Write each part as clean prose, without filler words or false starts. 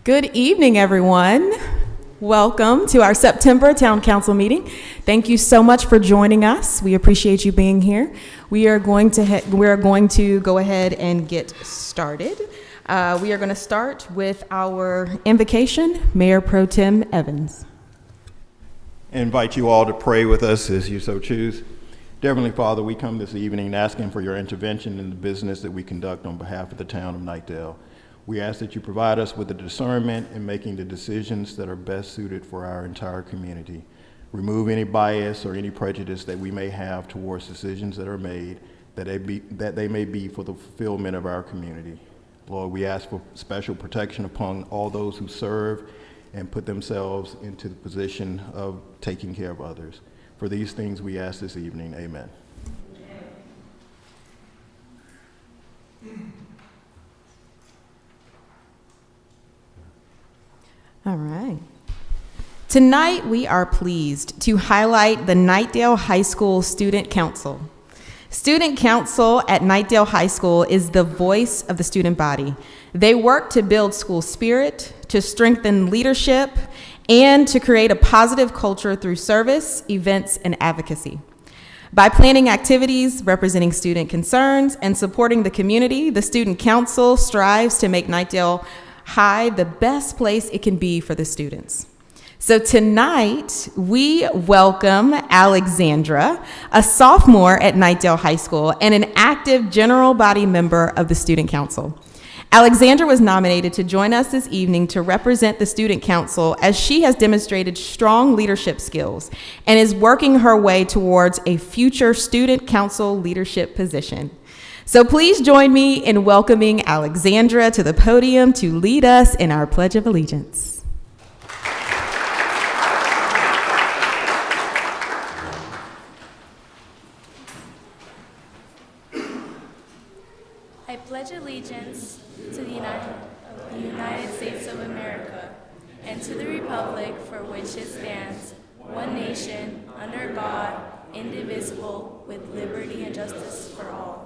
Good evening, everyone. Welcome to our September Town Council meeting. Thank you so much for joining us. We appreciate you being here. We are going to go ahead and get started. We are going to start with our invocation, Mayor Pro Tem Evans. I invite you all to pray with us as you so choose. Dear Heavenly Father, we come this evening asking for your intervention in the business that we conduct on behalf of the town of Knightdale. We ask that you provide us with the discernment in making the decisions that are best suited for our entire community. Remove any bias or any prejudice that we may have towards decisions that are made, that they may be for the fulfillment of our community. Lord, we ask for special protection upon all those who serve and put themselves into the position of taking care of others. For these things we ask this evening, amen. All right. Tonight, we are pleased to highlight the Knightdale High School Student Council. Student Council at Knightdale High School is the voice of the student body. They work to build school spirit, to strengthen leadership, and to create a positive culture through service, events, and advocacy. By planning activities representing student concerns and supporting the community, the Student Council strives to make Knightdale High the best place it can be for the students. So tonight, we welcome Alexandra, a sophomore at Knightdale High School and an active general body member of the Student Council. Alexandra was nominated to join us this evening to represent the Student Council as she has demonstrated strong leadership skills and is working her way towards a future Student Council leadership position. So please join me in welcoming Alexandra to the podium to lead us in our Pledge of Allegiance. I pledge allegiance to the United States of America and to the republic for which it stands, one nation, under God, indivisible, with liberty and justice for all.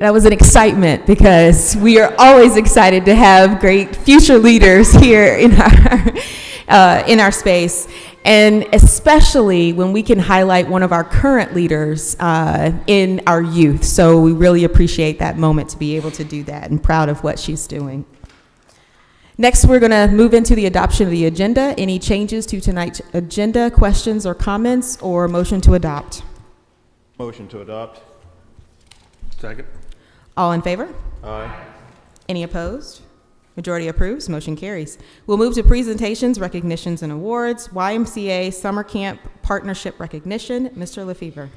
That was an excitement because we are always excited to have great future leaders here in our space, and especially when we can highlight one of our current leaders in our youth. So we really appreciate that moment to be able to do that and proud of what she's doing. Next, we're going to move into the adoption of the agenda. Any changes to tonight's agenda, questions or comments, or motion to adopt? Motion to adopt. Second. All in favor? Aye. Any opposed? Majority approves, motion carries. We'll move to presentations, recognitions, and awards. YMCA Summer Camp Partnership Recognition. Mr. Lefevre.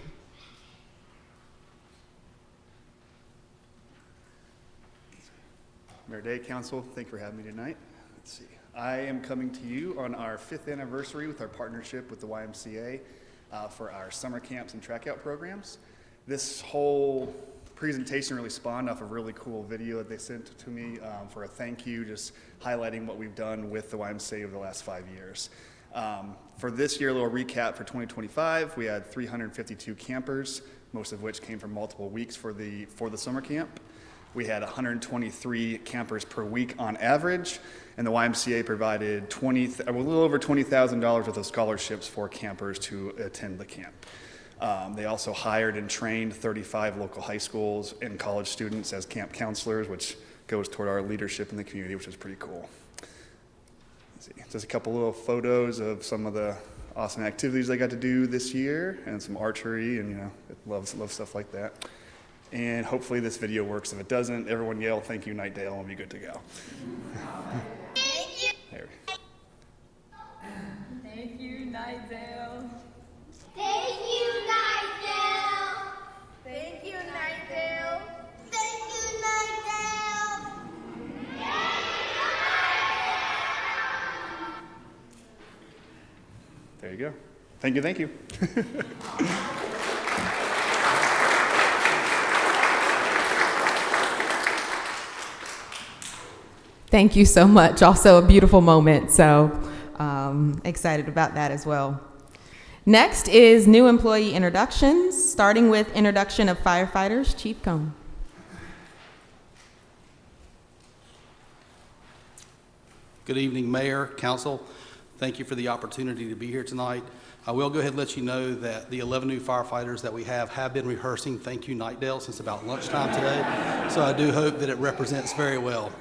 Mayor Day, Council, thank you for having me tonight. Let's see. I am coming to you on our 5th anniversary with our partnership with the YMCA for our summer camps and track out programs. This whole presentation really spawned off a really cool video that they sent to me for a thank you, just highlighting what we've done with the YMCA over the last 5 years. For this year, a little recap for 2025, we had 352 campers, most of which came from multiple weeks for the summer camp. We had 123 campers per week on average, and the YMCA provided a little over $20,000 worth of scholarships for campers to attend the camp. They also hired and trained 35 local high schools and college students as camp counselors, which goes toward our leadership in the community, which is pretty cool. Let's see, just a couple little photos of some of the awesome activities I got to do this year, and some archery, and love stuff like that. And hopefully this video works. If it doesn't, everyone yell, "Thank you, Knightdale," and we'll be good to go. Thank you. There. Thank you, Knightdale. Thank you, Knightdale. Thank you, Knightdale. Thank you, Knightdale. There you go. Thank you, thank you. Thank you so much. Also a beautiful moment, so excited about that as well. Next is new employee introductions, starting with introduction of firefighters. Chief Cohn. Good evening, Mayor, Council. Thank you for the opportunity to be here tonight. I will go ahead and let you know that the 11 new firefighters that we have been rehearsing Thank You, Knightdale since about lunchtime today, so I do hope that it represents very well.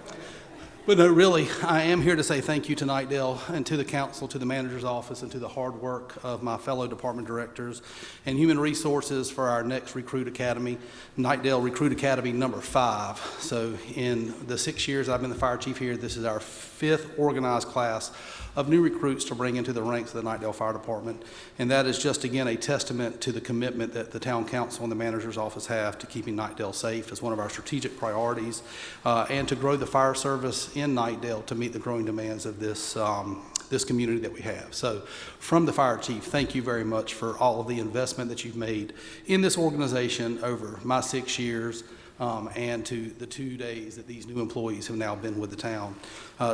But no, really, I am here to say thank you to Knightdale and to the council, to the manager's office, and to the hard work of my fellow department directors and human resources for our next Recruit Academy, Knightdale Recruit Academy number 5. So in the 6 years I've been the fire chief here, this is our 5th organized class of new recruits to bring into the ranks of the Knightdale Fire Department. And that is just, again, a testament to the commitment that the town council and the manager's office have to keeping Knightdale safe as one of our strategic priorities, and to grow the fire service in Knightdale to meet the growing demands of this community that we have. So from the fire chief, thank you very much for all of the investment that you've made in this organization over my 6 years, and to the 2 days that these new employees have now been with the town.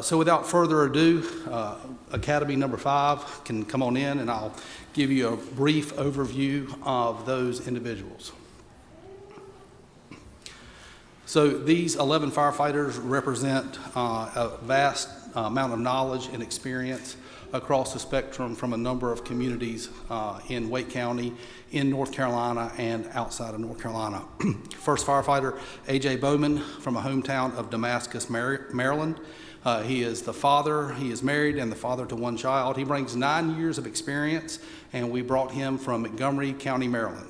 So without further ado, Academy number 5 can come on in, and I'll give you a brief overview of those individuals. So these 11 firefighters represent a vast amount of knowledge and experience across the spectrum from a number of communities in Wake County, in North Carolina, and outside of North Carolina. First firefighter, A.J. Bowman, from a hometown of Damascus, Maryland. He is the father, he is married, and the father to 1 child. He brings 9 years of experience, and we brought him from Montgomery County, Maryland.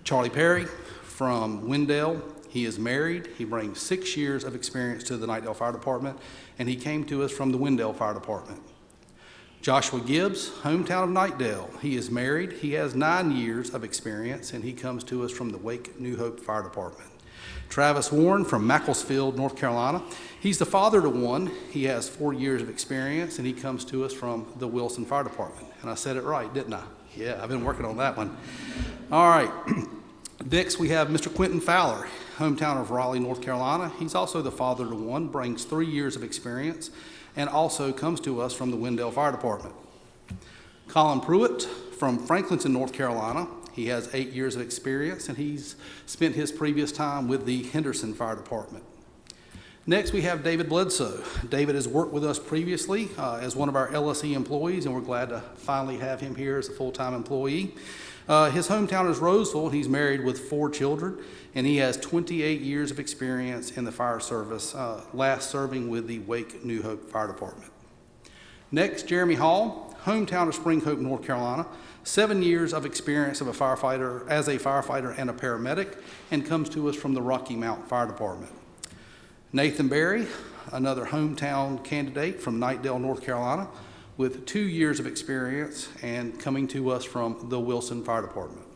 Charlie Perry, from Wendell. He is married. He brings 6 years of experience to the Knightdale Fire Department, and he came to us from the Wendell Fire Department. Joshua Gibbs, hometown of Knightdale. He is married. He has 9 years of experience, and he comes to us from the Wake New Hope Fire Department. Travis Warren from Macclesfield, North Carolina. He's the father to 1. He has 4 years of experience, and he comes to us from the Wilson Fire Department. And I said it right, didn't I? Yeah, I've been working on that one. All right. Next, we have Mr. Quentin Fowler, hometown of Raleigh, North Carolina. He's also the father to 1, brings 3 years of experience, and also comes to us from the Wendell Fire Department. Colin Pruitt from Franklinton, North Carolina. He has 8 years of experience, and he's spent his previous time with the Henderson Fire Department. Next, we have David Bledsoe. David has worked with us previously as one of our LSE employees, and we're glad to finally have him here as a full-time employee. His hometown is Roseville. He's married with 4 children, and he has 28 years of experience in the fire service, last serving with the Wake New Hope Fire Department. Next, Jeremy Hall, hometown of Spring Hope, North Carolina, 7 years of experience as a firefighter and a paramedic, and comes to us from the Rocky Mount Fire Department. Nathan Berry, another hometown candidate from Knightdale, North Carolina, with 2 years of experience and coming to us from the Wilson Fire Department.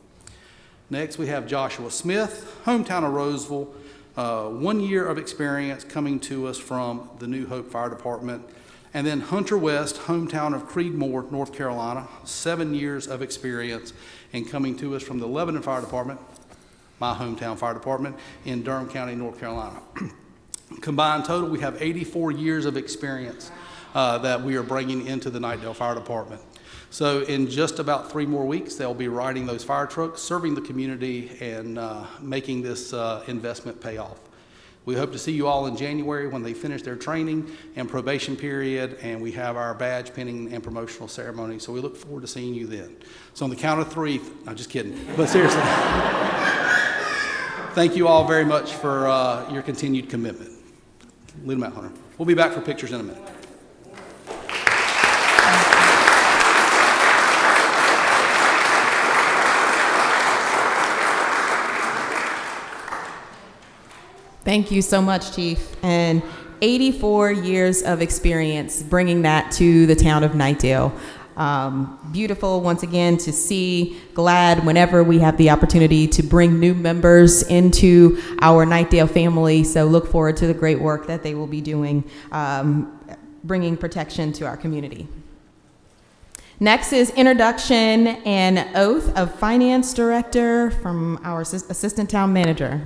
Next, we have Joshua Smith, hometown of Roseville, 1 year of experience coming to us from the New Hope Fire Department. And then Hunter West, hometown of Creedmoor, North Carolina, 7 years of experience and coming to us from the Lebanon Fire Department, my hometown fire department, in Durham County, North Carolina. Combined total, we have 84 years of experience that we are bringing into the Knightdale Fire Department. So in just about 3 more weeks, they'll be riding those fire trucks, serving the community, and making this investment pay off. We hope to see you all in January when they finish their training and probation period, and we have our badge pinning and promotional ceremony. So we look forward to seeing you then. So on the count of 3, no, just kidding, but seriously, thank you all very much for your continued commitment. Lead them out, Hunter. We'll be back for pictures in a minute. Thank you so much, Chief. And 84 years of experience bringing that to the town of Knightdale. Beautiful, once again, to see. Glad whenever we have the opportunity to bring new members into our Knightdale family. So look forward to the great work that they will be doing, bringing protection to our community. Next is introduction and oath of Finance Director from our Assistant Town Manager.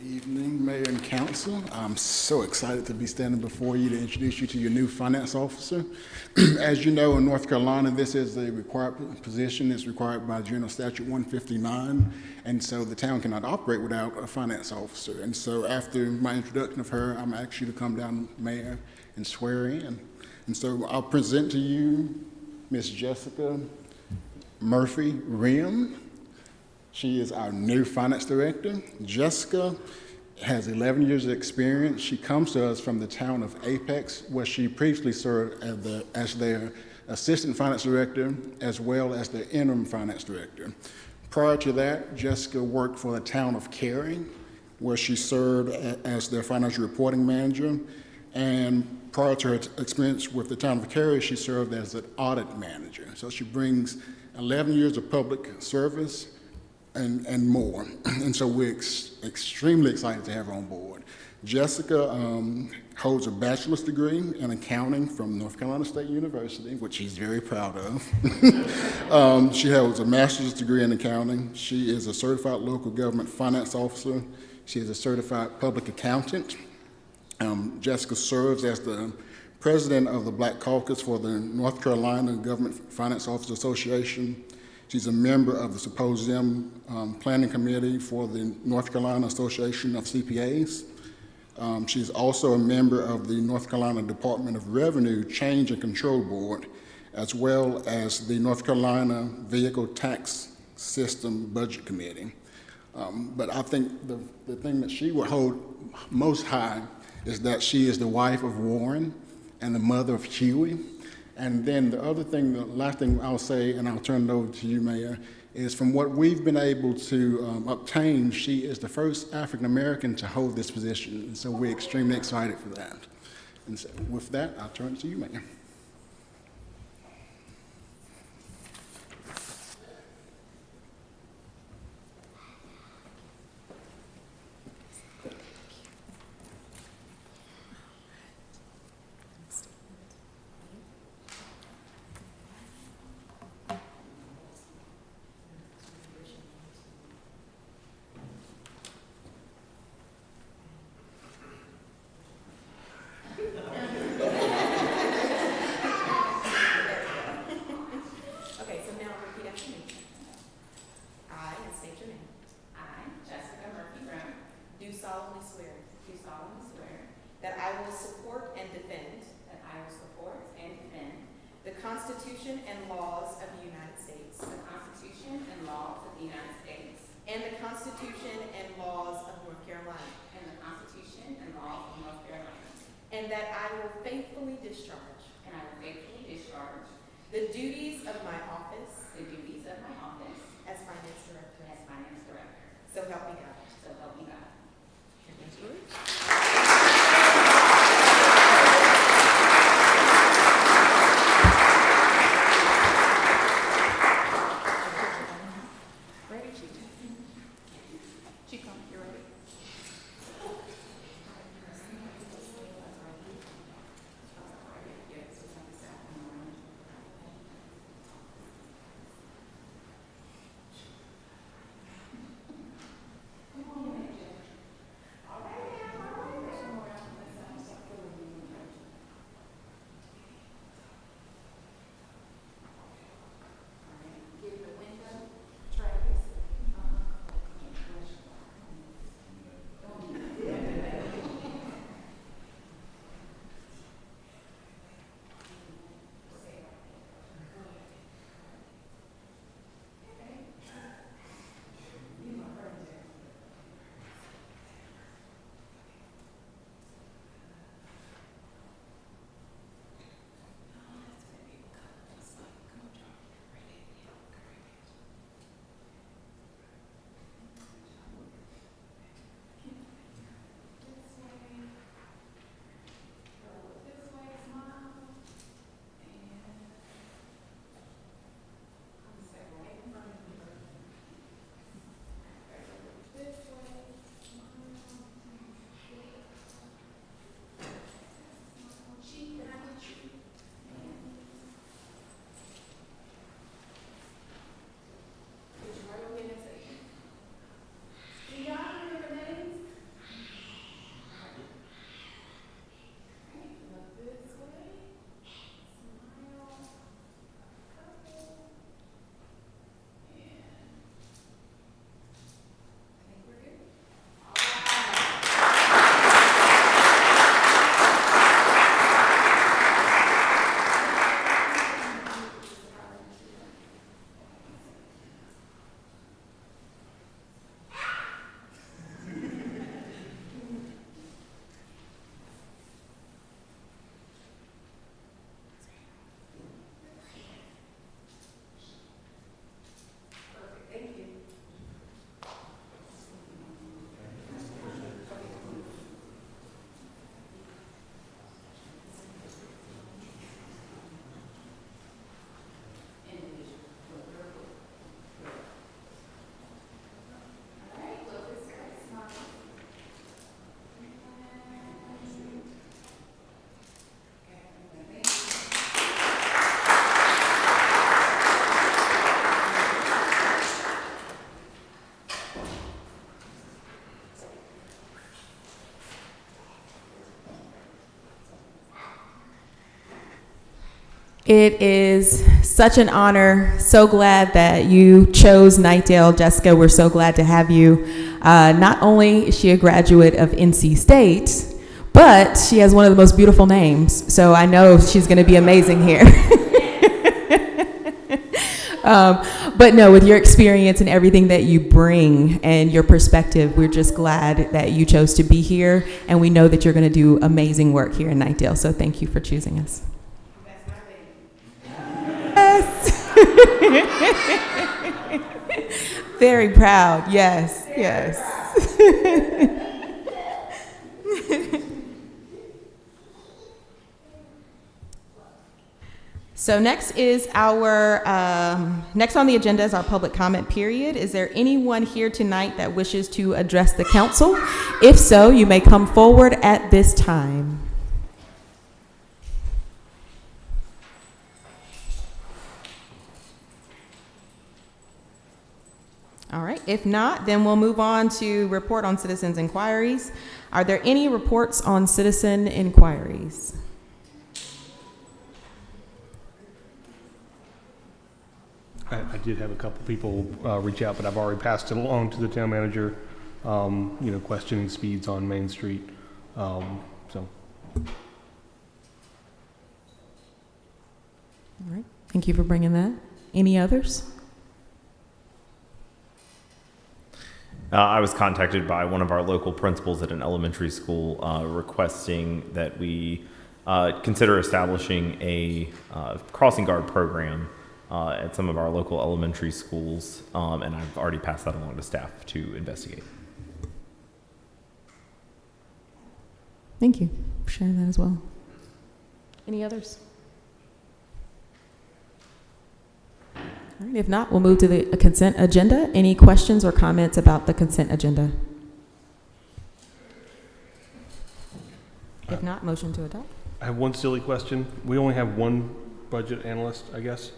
Evening, Mayor and Council. I'm so excited to be standing before you to introduce you to your new finance officer. As you know, in North Carolina, this is a required position. It's required by General Statute 159, and so the town cannot operate without a finance officer. And so after my introduction of her, I'm actually to come down, Mayor, and swear her in. And so I'll present to you Miss Jessica Murphy Rim. She is our new finance director. Jessica has 11 years of experience. She comes to us from the town of Apex, where she previously served as their assistant finance director, as well as the interim finance director. Prior to that, Jessica worked for the town of Cary, where she served as their financial reporting manager. And prior to her experience with the town of Cary, she served as an audit manager. So she brings 11 years of public service and more. And so we're extremely excited to have her on board. Jessica holds a bachelor's degree in accounting from North Carolina State University, which she's very proud of. She holds a master's degree in accounting. She is a certified local government finance officer. She is a certified public accountant. Jessica serves as the president of the Black Caucus for the North Carolina Government Finance Officers Association. She's a member of the Symposium Planning Committee for the North Carolina Association of CPAs. She's also a member of the North Carolina Department of Revenue Change and Control Board, as well as the North Carolina Vehicle Tax System Budget Committee. But I think the thing that she would hold most high is that she is the wife of Warren and the mother of Huey. And then the other thing, the last thing I'll say, and I'll turn it over to you, Mayor, is from what we've been able to obtain, she is the first African-American to hold this position. And so we're extremely excited for that. And so with that, I'll turn it to you, Mayor. That I will support and defend the Constitution and laws of the United States and the Constitution and laws of North Carolina, and that I will faithfully discharge the duties of my office as finance director. So help me God. It is such an honor. So glad that you chose Knightdale. Jessica, we're so glad to have you. Not only is she a graduate of NC State, but she has one of the most beautiful names. So I know she's going to be amazing here. But no, with your experience and everything that you bring and your perspective, we're just glad that you chose to be here. And we know that you're going to do amazing work here in Knightdale. So thank you for choosing us. Yes. Very proud. Yes, yes. So next is our, next on the agenda is our public comment period. Is there anyone here tonight that wishes to address the council? If so, you may come forward at this time. All right, if not, then we'll move on to report on citizens' inquiries. Are there any reports on citizen inquiries? I did have a couple people reach out, but I've already passed it along to the town manager, questioning speeds on Main Street. So. All right, thank you for bringing that. Any others? I was contacted by one of our local principals at an elementary school requesting that we consider establishing a crossing guard program at some of our local elementary schools, and I've already passed that along to staff to investigate. Thank you for sharing that as well. Any others? All right, if not, we'll move to the consent agenda. Any questions or comments about the consent agenda? If not, motion to adopt. I have one silly question. We only have one budget analyst, I guess.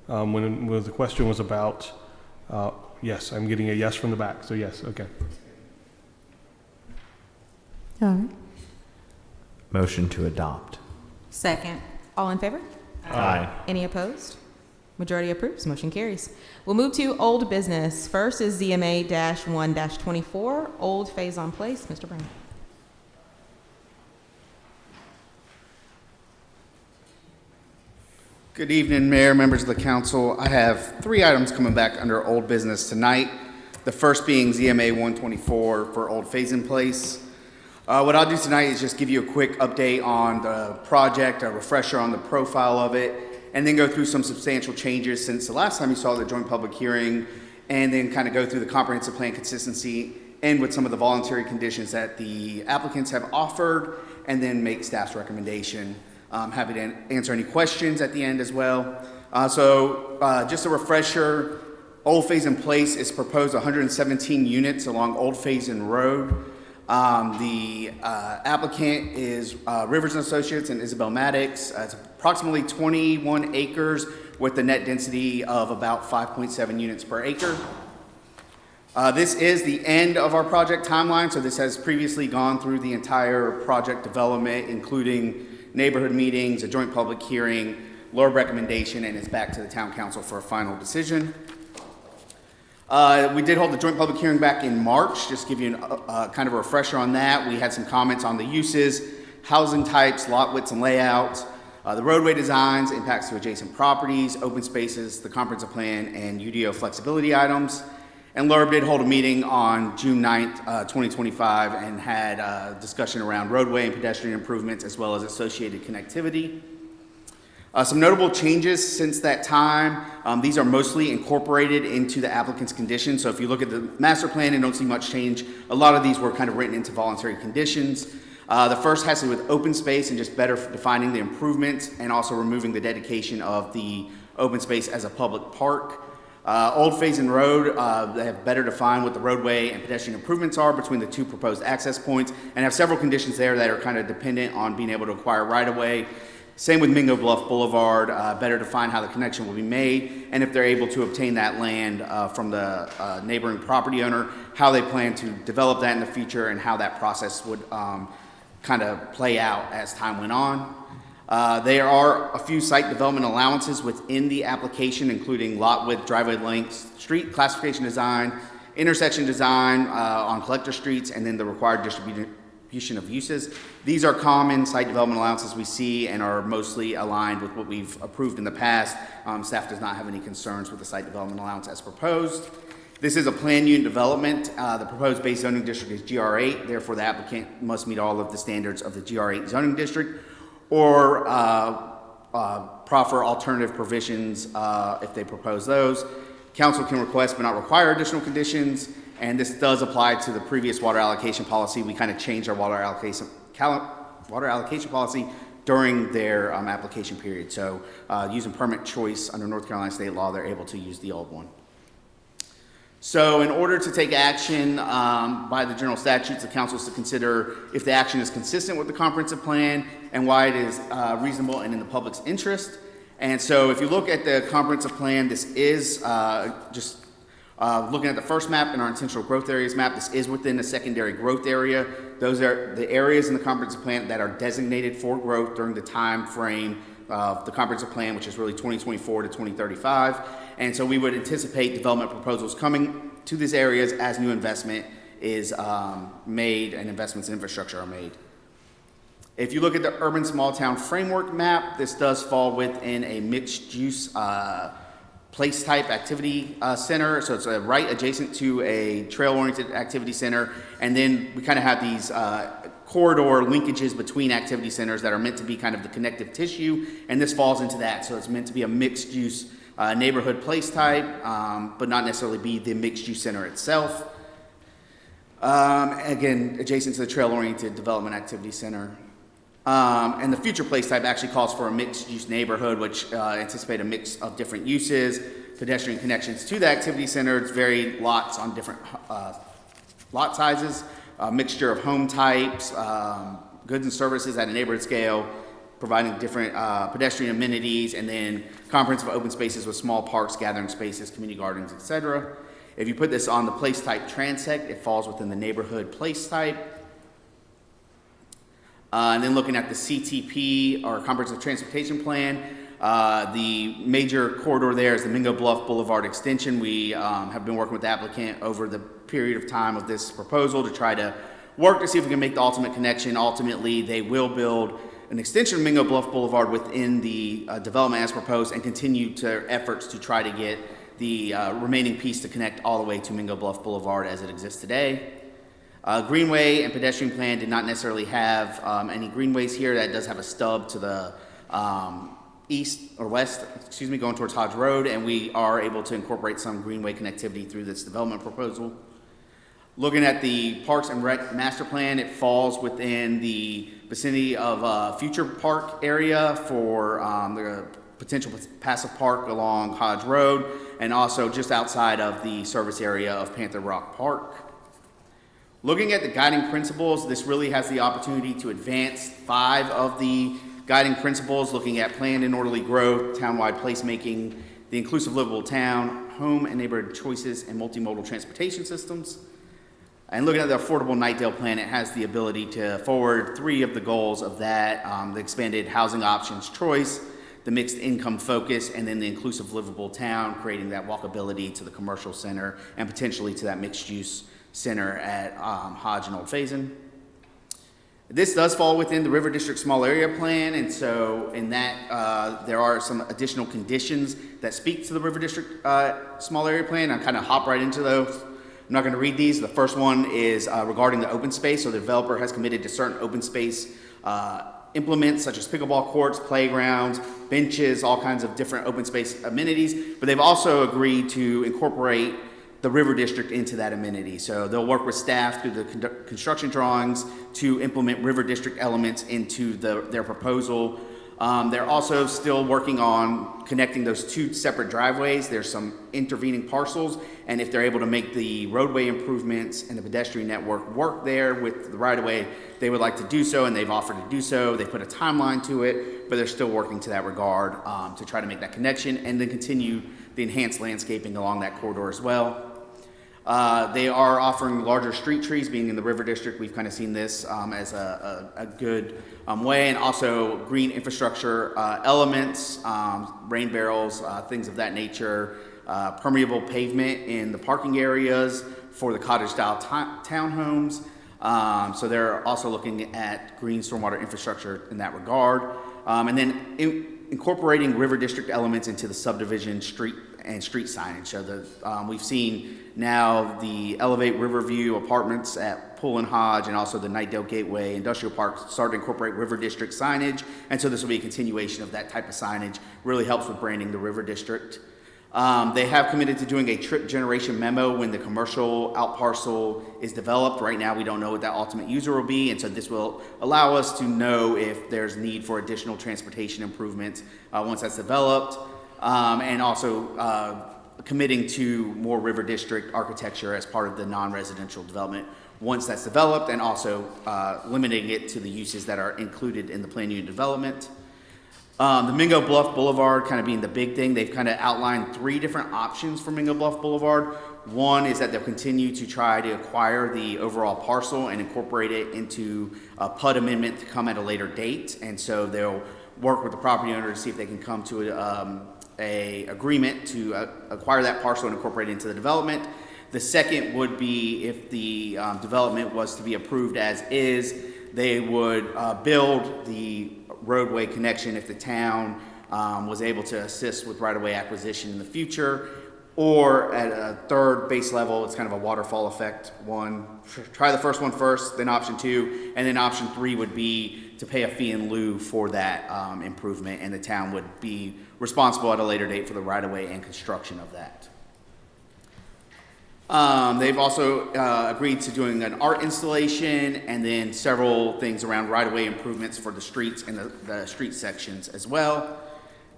When the question was about, yes, I'm getting a yes from the back, so yes, okay. All right. Motion to adopt. Second. All in favor? Aye. Any opposed? Majority approves. Motion carries. We'll move to old business. First is ZMA-1-24, Old Faison Place. Mr. Brown. Good evening, Mayor, members of the council. I have 3 items coming back under old business tonight. The first being ZMA 124 for Old Faison Place. What I'll do tonight is just give you a quick update on the project, a refresher on the profile of it, and then go through some substantial changes since the last time you saw the joint public hearing, and then kind of go through the comprehensive plan consistency and with some of the voluntary conditions that the applicants have offered, and then make staff's recommendation. Happy to answer any questions at the end as well. Just a refresher, Old Faison Place is proposed 117 units along Old Faison Road. The applicant is Rivers & Associates and Isabel Maddox. It's approximately 21 acres with a net density of about 5.7 units per acre. This is the end of our project timeline, so this has previously gone through the entire project development, including neighborhood meetings, a joint public hearing, LORB recommendation, and it's back to the town council for a final decision. We did hold the joint public hearing back in March. Just to give you kind of a refresher on that. We had some comments on the uses, housing types, lot widths and layouts, the roadway designs, impacts to adjacent properties, open spaces, the comprehensive plan, and UDO flexibility items. And LORB did hold a meeting on June 9th, 2025, and had a discussion around roadway and pedestrian improvements as well as associated connectivity. Some notable changes since that time. These are mostly incorporated into the applicant's conditions. So if you look at the master plan and don't see much change, a lot of these were kind of written into voluntary conditions. The first has to do with open space and just better defining the improvements and also removing the dedication of the open space as a public park. Old Faison Road, they have better defined what the roadway and pedestrian improvements are between the 2 proposed access points and have several conditions there that are kind of dependent on being able to acquire right-of-way. Same with Mingo Bluff Boulevard, better define how the connection will be made, and if they're able to obtain that land from the neighboring property owner, how they plan to develop that in the future and how that process would kind of play out as time went on. There are a few site development allowances within the application, including lot width, driveway lengths, street classification design, intersection design on collector streets, and then the required distribution of uses. These are common site development allowances we see and are mostly aligned with what we've approved in the past. Staff does not have any concerns with the site development allowance as proposed. This is a planned unit development. The proposed base zoning district is GR8, therefore the applicant must meet all of the standards of the GR8 zoning district, or proffer alternative provisions if they propose those. Council can request but not require additional conditions, and this does apply to the previous water allocation policy. We kind of changed our water allocation policy during their application period. So using permit choice under North Carolina state law, they're able to use the old one. So in order to take action by the general statutes, the council is to consider if the action is consistent with the comprehensive plan and why it is reasonable and in the public's interest. And so if you look at the comprehensive plan, this is just looking at the first map in our intentional growth areas map, this is within the secondary growth area. Those are the areas in the comprehensive plan that are designated for growth during the time frame of the comprehensive plan, which is really 2024 to 2035. And so we would anticipate development proposals coming to these areas as new investment is made and investments in infrastructure are made. If you look at the urban small town framework map, this does fall within a mixed use place type activity center. So it's right adjacent to a trail oriented activity center. And then we kind of have these corridor linkages between activity centers that are meant to be kind of the connective tissue. And this falls into that. So it's meant to be a mixed use neighborhood place type, but not necessarily be the mixed use center itself. Again, adjacent to the trail oriented development activity center. And the future place type actually calls for a mixed use neighborhood, which anticipate a mix of different uses, pedestrian connections to the activity center. It's varied lots on different lot sizes, a mixture of home types, goods and services at a neighborhood scale, providing different pedestrian amenities, and then comprehensive open spaces with small parks, gathering spaces, community gardens, etc. If you put this on the place type transect, it falls within the neighborhood place type. And then looking at the CTP, or Comprehensive Transportation Plan, the major corridor there is the Mingo Bluff Boulevard extension. We have been working with the applicant over the period of time of this proposal to try to work to see if we can make the ultimate connection. Ultimately, they will build an extension of Mingo Bluff Boulevard within the development as proposed and continue their efforts to try to get the remaining piece to connect all the way to Mingo Bluff Boulevard as it exists today. Greenway and pedestrian plan did not necessarily have any greenways here. That does have a stub to the east or west, going towards Hodge Road, and we are able to incorporate some greenway connectivity through this development proposal. Looking at the Parks and Rec master plan, it falls within the vicinity of a future park area for the potential passive park along Hodge Road, and also just outside of the service area of Panther Rock Park. Looking at the guiding principles, this really has the opportunity to advance 5 of the guiding principles, looking at planned and orderly growth, townwide placemaking, the inclusive livable town, home and neighborhood choices, and multimodal transportation systems. And looking at the affordable Knightdale plan, it has the ability to forward 3 of the goals of that, the expanded housing options choice, the mixed income focus, and then the inclusive livable town, creating that walkability to the commercial center and potentially to that mixed use center at Hodge and Old Faison. This does fall within the River District Small Area Plan, and so in that there are some additional conditions that speak to the River District Small Area Plan. I'll kind of hop right into those. I'm not going to read these. The first one is regarding the open space. So the developer has committed to certain open space implements such as pickleball courts, playgrounds, benches, all kinds of different open space amenities, but they've also agreed to incorporate the River District into that amenity. So they'll work with staff through the construction drawings to implement River District elements into their proposal. They're also still working on connecting those 2 separate driveways. There's some intervening parcels, and if they're able to make the roadway improvements and the pedestrian network work there with the right-of-way, they would like to do so, and they've offered to do so. They put a timeline to it, but they're still working to that regard to try to make that connection and then continue the enhanced landscaping along that corridor as well. They are offering larger street trees. Being in the River District, we've kind of seen this as a good way, and also green infrastructure elements, rain barrels, things of that nature, permeable pavement in the parking areas for the cottage-style townhomes. So they're also looking at green stormwater infrastructure in that regard. And then incorporating River District elements into the subdivision street signage. So we've seen now the Elevate Riverview apartments at Pool and Hodge, and also the Knightdale Gateway Industrial Park start to incorporate River District signage. And so this will be a continuation of that type of signage. Really helps with branding the River District. They have committed to doing a trip generation memo when the commercial out parcel is developed. Right now, we don't know what that ultimate user will be, and so this will allow us to know if there's need for additional transportation improvements once that's developed, and also committing to more River District architecture as part of the non-residential development once that's developed, and also limiting it to the uses that are included in the plan unit development. The Mingo Bluff Boulevard kind of being the big thing. They've kind of outlined 3 different options for Mingo Bluff Boulevard. One is that they'll continue to try to acquire the overall parcel and incorporate it into a PUD amendment to come at a later date. And so they'll work with the property owner to see if they can come to a agreement to acquire that parcel and incorporate it into the development. The second would be if the development was to be approved as is, they would build the roadway connection if the town was able to assist with right-of-way acquisition in the future, or at a third base level, it's kind of a waterfall effect one. Try the first one first, then option 2, and then option 3 would be to pay a fee in lieu for that improvement, and the town would be responsible at a later date for the right-of-way and construction of that. They've also agreed to doing an art installation and then several things around right-of-way improvements for the streets and the street sections as well.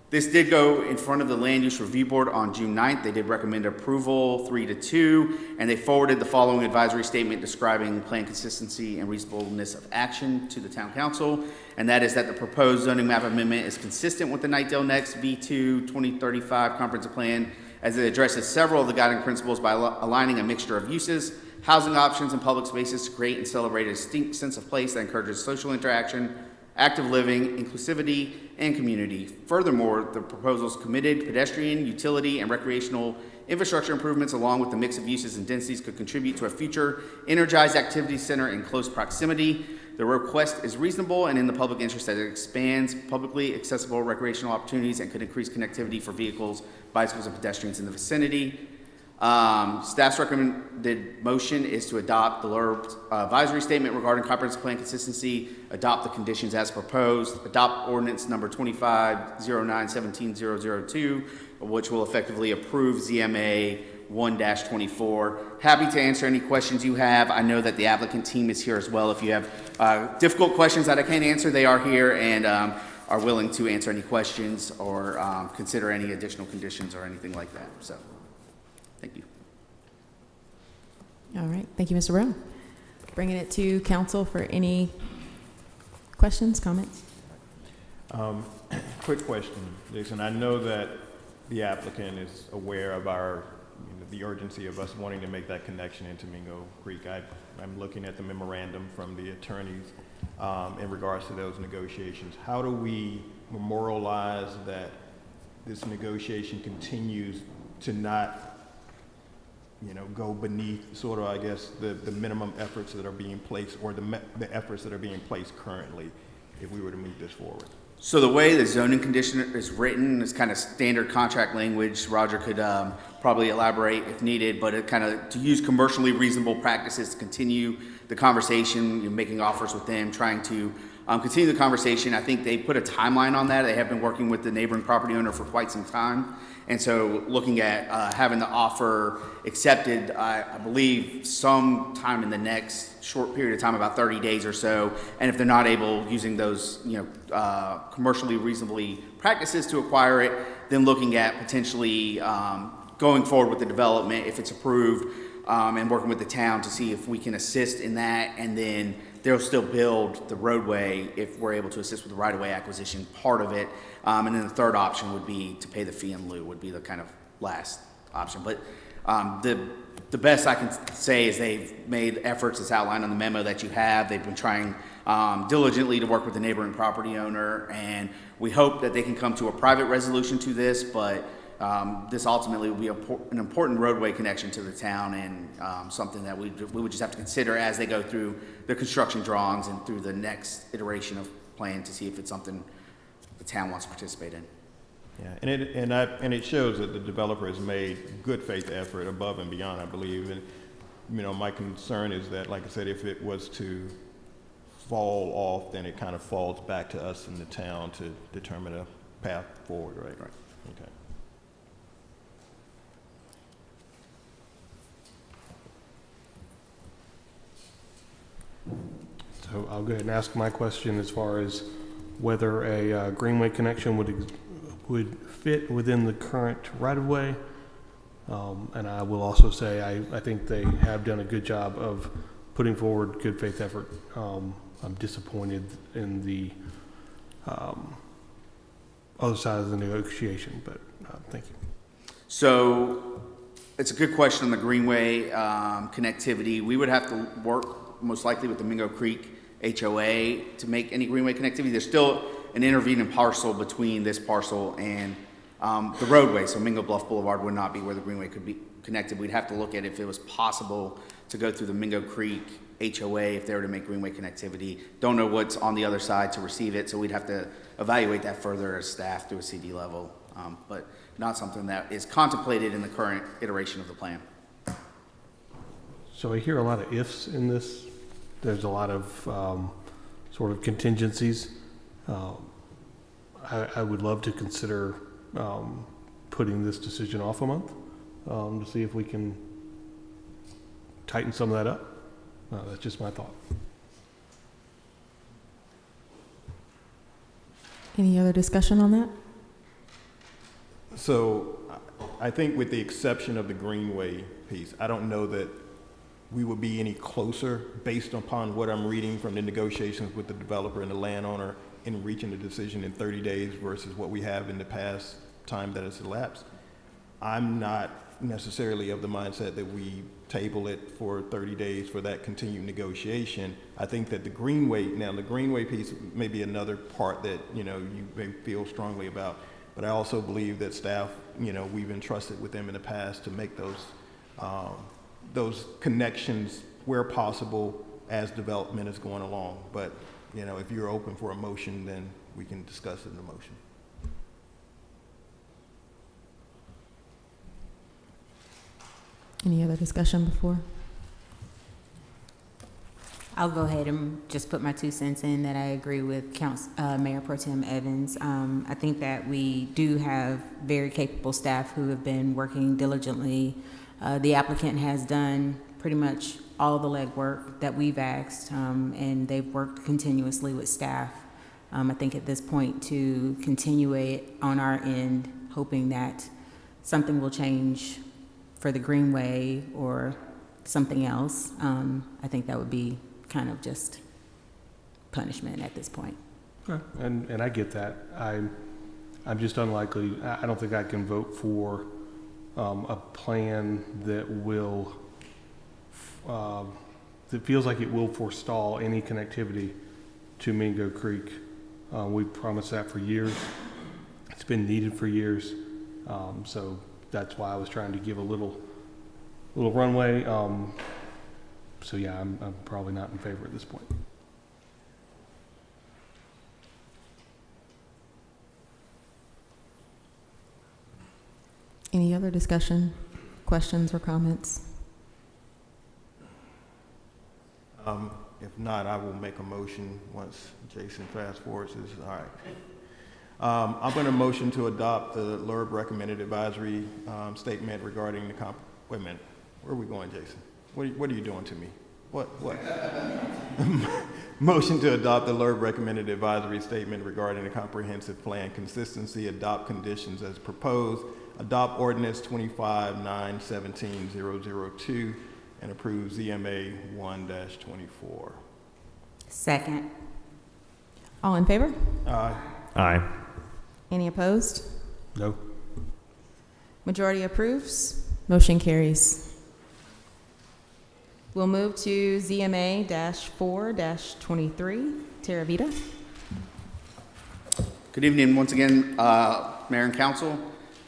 This did go in front of the Land Use Review Board on June 9th. They did recommend approval 3-2, and they forwarded the following advisory statement describing plan consistency and reasonableness of action to the Town Council, and that is that the proposed zoning map amendment is consistent with the Knightdale Next V2 2035 Comprehensive Plan, as it addresses several of the guiding principles by aligning a mixture of uses, housing options, and public spaces to create and celebrate a distinct sense of place that encourages social interaction, active living, inclusivity, and community. Furthermore, the proposal's committed pedestrian, utility, and recreational infrastructure improvements, along with the mix of uses and densities, could contribute to a future energized activity center in close proximity. The request is reasonable and in the public interest as it expands publicly accessible recreational opportunities and could increase connectivity for vehicles, bicycles, and pedestrians in the vicinity. Staff's recommended motion is to adopt the LURB advisory statement regarding comprehensive plan consistency, adopt the conditions as proposed, adopt ordinance number 2509-17002, which will effectively approve ZMA 1-24. Happy to answer any questions you have. I know that the applicant team is here as well. If you have difficult questions that I can't answer, they are here and are willing to answer any questions or consider any additional conditions or anything like that. So, thank you. All right. Thank you, Mr. Brown. Bringing it to council for any questions, comments? Quick question, Jason. I know that the applicant is aware of the urgency of us wanting to make that connection into Mingo Creek. I'm looking at the memorandum from the attorneys in regards to those negotiations. How do we memorialize that this negotiation continues to not, go beneath sort of, I guess, the minimum efforts that are being placed, or the efforts that are being placed currently, if we were to move this forward? So the way the zoning condition is written is kind of standard contract language. Roger could probably elaborate if needed, but it kind of to use commercially reasonable practices to continue the conversation, making offers with them, trying to continue the conversation. I think they put a timeline on that. They have been working with the neighboring property owner for quite some time. And so looking at having the offer accepted, I believe sometime in the next short period of time, about 30 days or so. And if they're not able, using those commercially reasonably practices to acquire it, then looking at potentially going forward with the development if it's approved, and working with the town to see if we can assist in that. And then they'll still build the roadway if we're able to assist with the right-of-way acquisition part of it. And then the third option would be to pay the fee in lieu, would be the kind of last option. But The best I can say is they've made efforts as outlined on the memo that you have. They've been trying diligently to work with the neighboring property owner, and we hope that they can come to a private resolution to this, but this ultimately will be an important roadway connection to the town, and something that we would just have to consider as they go through the construction drawings and through the next iteration of plan to see if it's something the town wants to participate in. Yeah, and it shows that the developer has made good faith effort above and beyond, I believe. And my concern is that, like I said, if it was to fall off, then it kind of falls back to us in the town to determine a path forward, right? Right. Okay. So I'll go ahead and ask my question as far as whether a greenway connection would fit within the current right-of-way. And I will also say I think they have done a good job of putting forward good faith effort. I'm disappointed in the other side of the negotiation, but thank you. So it's a good question on the greenway connectivity. We would have to work most likely with the Mingo Creek HOA to make any greenway connectivity. There's still an intervening parcel between this parcel and the roadway, so Mingo Bluff Boulevard would not be where the greenway could be connected. We'd have to look at if it was possible to go through the Mingo Creek HOA if they were to make greenway connectivity. Don't know what's on the other side to receive it, so we'd have to evaluate that further as staff through a CD level, but not something that is contemplated in the current iteration of the plan. So I hear a lot of ifs in this. There's a lot of sort of contingencies. I would love to consider putting this decision off a month to see if we can tighten some of that up. That's just my thought. Any other discussion on that? So I think with the exception of the greenway piece, I don't know that we would be any closer based upon what I'm reading from the negotiations with the developer and the landowner in reaching a decision in 30 days versus what we have in the past time that has elapsed. I'm not necessarily of the mindset that we table it for 30 days for that continued negotiation. I think that the greenway piece may be another part that, you may feel strongly about, but I also believe that staff, we've entrusted with them in the past to make those connections where possible as development is going along. But, if you're open for a motion, then we can discuss it in the motion. Any other discussion before? I'll go ahead and just put my 2 cents in that I agree with Mayor Pro Tem Evans. I think that we do have very capable staff who have been working diligently. The applicant has done pretty much all the legwork that we've asked, and they've worked continuously with staff. I think at this point to continue it on our end, hoping that something will change for the greenway or something else, I think that would be kind of just punishment at this point. Okay. And I get that. I'm just unlikely. I don't think I can vote for a plan that will that feels like it will forestall any connectivity to Mingo Creek. We've promised that for years. It's been needed for years. So that's why I was trying to give a little runway. So yeah, I'm probably not in favor at this point. Any other discussion, questions, or comments? If not, I will make a motion once Jason fast forwards this. All right. I'm going to motion to adopt the LURB recommended advisory statement regarding the wait a minute. Where are we going, Jason? What are you doing to me? What? Motion to adopt the LURB recommended advisory statement regarding the comprehensive plan consistency, adopt conditions as proposed, adopt ordinance 25-917-002, and approve ZMA 1-24. Second. All in favor? Aye. Any opposed? No. Majority approves. Motion carries. We'll move to ZMA-4-23. Tara Vita. Good evening once again, Mayor and Council.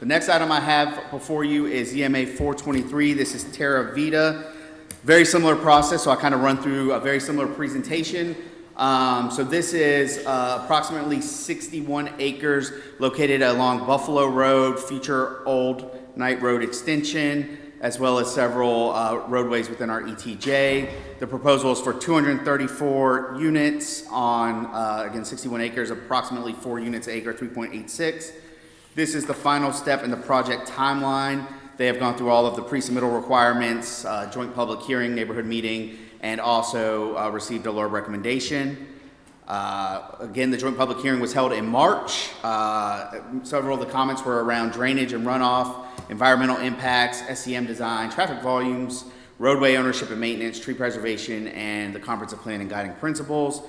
The next item I have before you is EMA 423. This is Terra Vita. Very similar process, so I kind of run through a very similar presentation. So this is approximately 61 acres located along Buffalo Road, future Old Knight Road extension, as well as several roadways within our ETJ. The proposal is for 234 units on, again, 61 acres, approximately 4 units an acre, 3.86. This is the final step in the project timeline. They have gone through all of the pre-submittal requirements, joint public hearing, neighborhood meeting, and also received a LURB recommendation. Again, the joint public hearing was held in March. Several of the comments were around drainage and runoff, environmental impacts, SEM design, traffic volumes, roadway ownership and maintenance, tree preservation, and the comprehensive plan and guiding principles.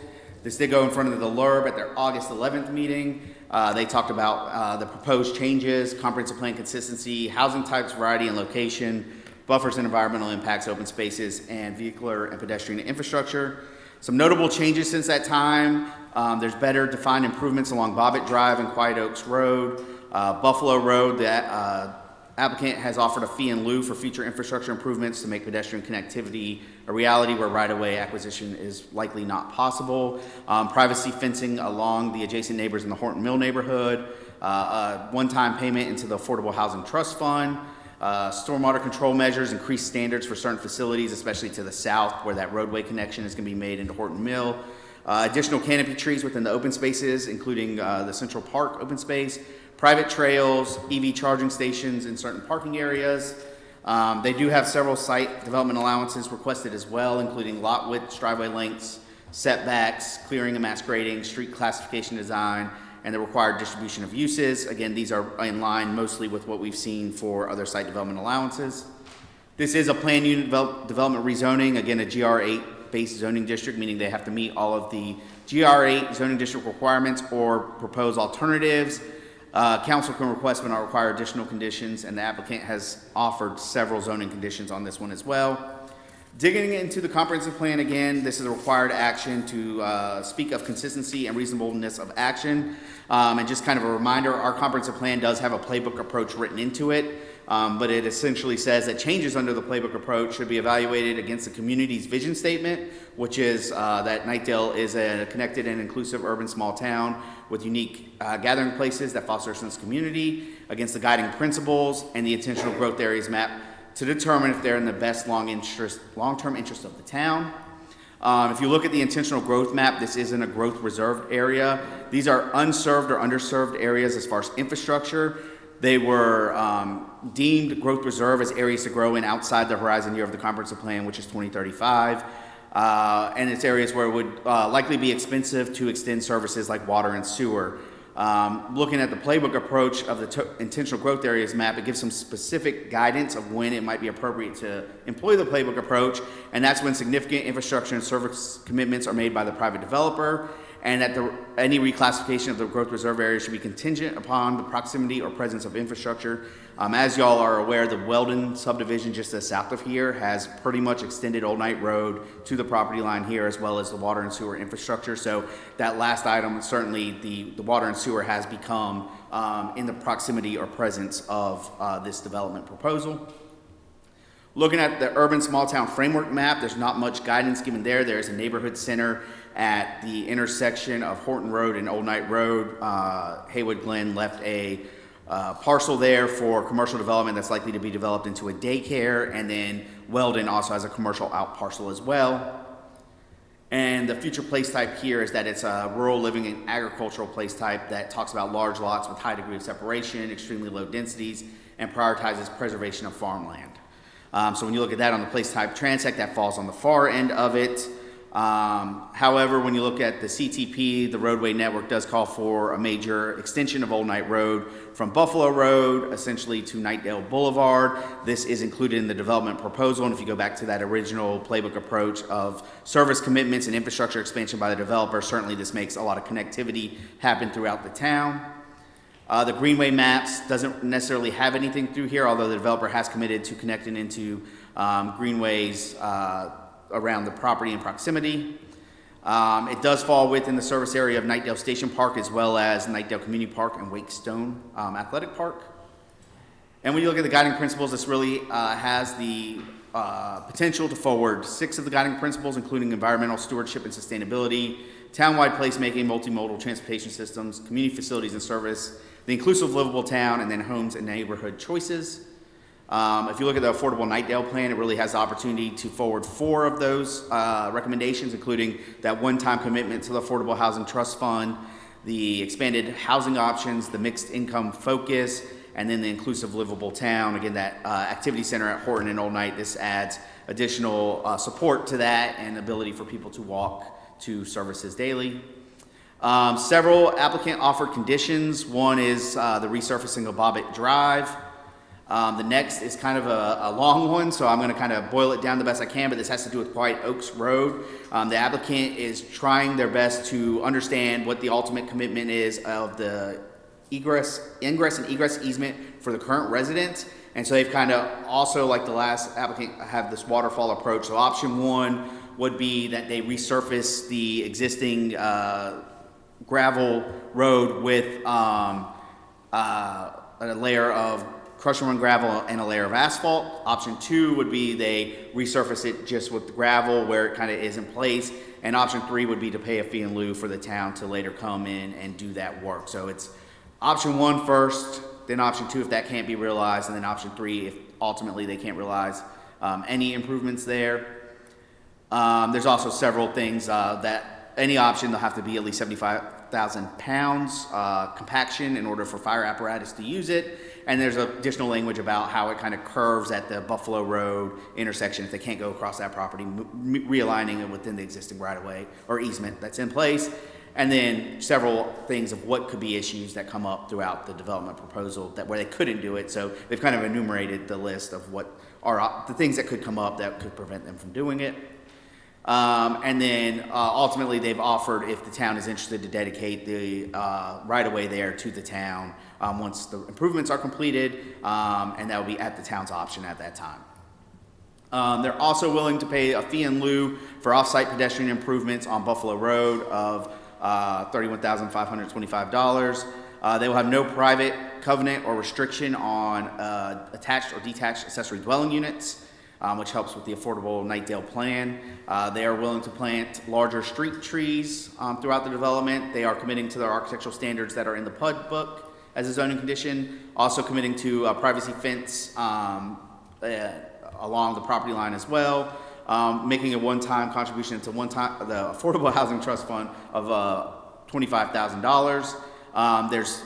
This did go in front of the LURB at their August 11th meeting. They talked about the proposed changes, comprehensive plan consistency, housing types, variety and location, buffers and environmental impacts, open spaces, and vehicular and pedestrian infrastructure. Some notable changes since that time. There's better defined improvements along Bobbitt Drive and Quiet Oaks Road. Buffalo Road, the applicant has offered a fee in lieu for future infrastructure improvements to make pedestrian connectivity a reality where right-of-way acquisition is likely not possible. Privacy fencing along the adjacent neighbors in the Horton Mill neighborhood. One-time payment into the Affordable Housing Trust Fund. Stormwater control measures, increased standards for certain facilities, especially to the south where that roadway connection is going to be made into Horton Mill. Additional canopy trees within the open spaces, including the Central Park open space. Private trails, EV charging stations in certain parking areas. They do have several site development allowances requested as well, including lot widths, driveway lengths, setbacks, clearing and mass grading, street classification design, and the required distribution of uses. Again, these are in line mostly with what we've seen for other site development allowances. This is a planned unit development rezoning, again, a GR8 based zoning district, meaning they have to meet all of the GR8 zoning district requirements or propose alternatives. Council can request but not require additional conditions, and the applicant has offered several zoning conditions on this one as well. Digging into the comprehensive plan again, this is a required action to speak of consistency and reasonableness of action. And just kind of a reminder, our comprehensive plan does have a playbook approach written into it, but it essentially says that changes under the playbook approach should be evaluated against the community's vision statement, which is that Knightdale is a connected and inclusive urban small town with unique gathering places that foster a sense of community, against the guiding principles and the intentional growth areas map to determine if they're in the best long-term interest of the town. If you look at the intentional growth map, this isn't a growth reserved area. These are unserved or underserved areas as far as infrastructure. They were deemed growth reserve as areas to grow in outside the horizon year of the comprehensive plan, which is 2035. And it's areas where it would likely be expensive to extend services like water and sewer. Looking at the playbook approach of the intentional growth areas map, it gives some specific guidance of when it might be appropriate to employ the playbook approach, and that's when significant infrastructure and service commitments are made by the private developer, and that any reclassification of the growth reserve area should be contingent upon the proximity or presence of infrastructure. As y'all are aware, the Weldon subdivision just to the south of here has pretty much extended Old Knight Road to the property line here, as well as the water and sewer infrastructure. So that last item, certainly the water and sewer has become in the proximity or presence of this development proposal. Looking at the urban small town framework map, there's not much guidance given there. There's a neighborhood center at the intersection of Horton Road and Old Knight Road. Haywood Glen left a parcel there for commercial development that's likely to be developed into a daycare, and then Weldon also has a commercial out parcel as well. And the future place type here is that it's a rural living and agricultural place type that talks about large lots with high degree of separation, extremely low densities, and prioritizes preservation of farmland. So when you look at that on the place type transect, that falls on the far end of it. However, when you look at the CTP, the roadway network does call for a major extension of Old Knight Road from Buffalo Road essentially to Knightdale Boulevard. This is included in the development proposal, and if you go back to that original playbook approach of service commitments and infrastructure expansion by the developer, certainly this makes a lot of connectivity happen throughout the town. The Greenway Maps doesn't necessarily have anything through here, although the developer has committed to connecting into greenways around the property in proximity. It does fall within the service area of Knightdale Station Park, as well as Knightdale Community Park and Wake Stone Athletic Park. And when you look at the guiding principles, this really has the potential to forward 6 of the guiding principles, including environmental stewardship and sustainability, townwide placemaking, multimodal transportation systems, community facilities and service, the inclusive livable town, and then homes and neighborhood choices. If you look at the Affordable Knightdale Plan, it really has the opportunity to forward 4 of those recommendations, including that one-time commitment to the Affordable Housing Trust Fund, the expanded housing options, the mixed income focus, and then the inclusive livable town. Again, that activity center at Horton and Old Knight, this adds additional support to that and ability for people to walk to services daily. Several applicant offered conditions. One is the resurfacing of Bobbitt Drive. The next is kind of a long one, so I'm going to kind of boil it down the best I can, but this has to do with White Oaks Road. The applicant is trying their best to understand what the ultimate commitment is of the ingress and egress easement for the current residents. And so they've kind of also, like the last applicant, have this waterfall approach. So option 1 would be that they resurface the existing gravel road with a layer of crush and run gravel and a layer of asphalt. Option 2 would be they resurface it just with the gravel where it kind of is in place. And option 3 would be to pay a fee in lieu for the town to later come in and do that work. So it's option 1 first, then option 2 if that can't be realized, and then option 3 if ultimately they can't realize any improvements there. There's also several things that any option, they'll have to be at least 75,000 pounds compaction in order for fire apparatus to use it. And there's additional language about how it kind of curves at the Buffalo Road intersection if they can't go across that property, realigning it within the existing right-of-way or easement that's in place. And then several things of what could be issues that come up throughout the development proposal where they couldn't do it. So they've kind of enumerated the list of what are the things that could come up that could prevent them from doing it. And then ultimately they've offered, if the town is interested, to dedicate the right-of-way there to the town once the improvements are completed, and that will be at the town's option at that time. They're also willing to pay a fee in lieu for off-site pedestrian improvements on Buffalo Road of $31,525. They will have no private covenant or restriction on attached or detached accessory dwelling units, which helps with the Affordable Knightdale Plan. They are willing to plant larger street trees throughout the development. They are committing to their architectural standards that are in the PUD book as a zoning condition, also committing to a privacy fence along the property line as well, making a one-time contribution to the Affordable Housing Trust Fund of $25,000. There's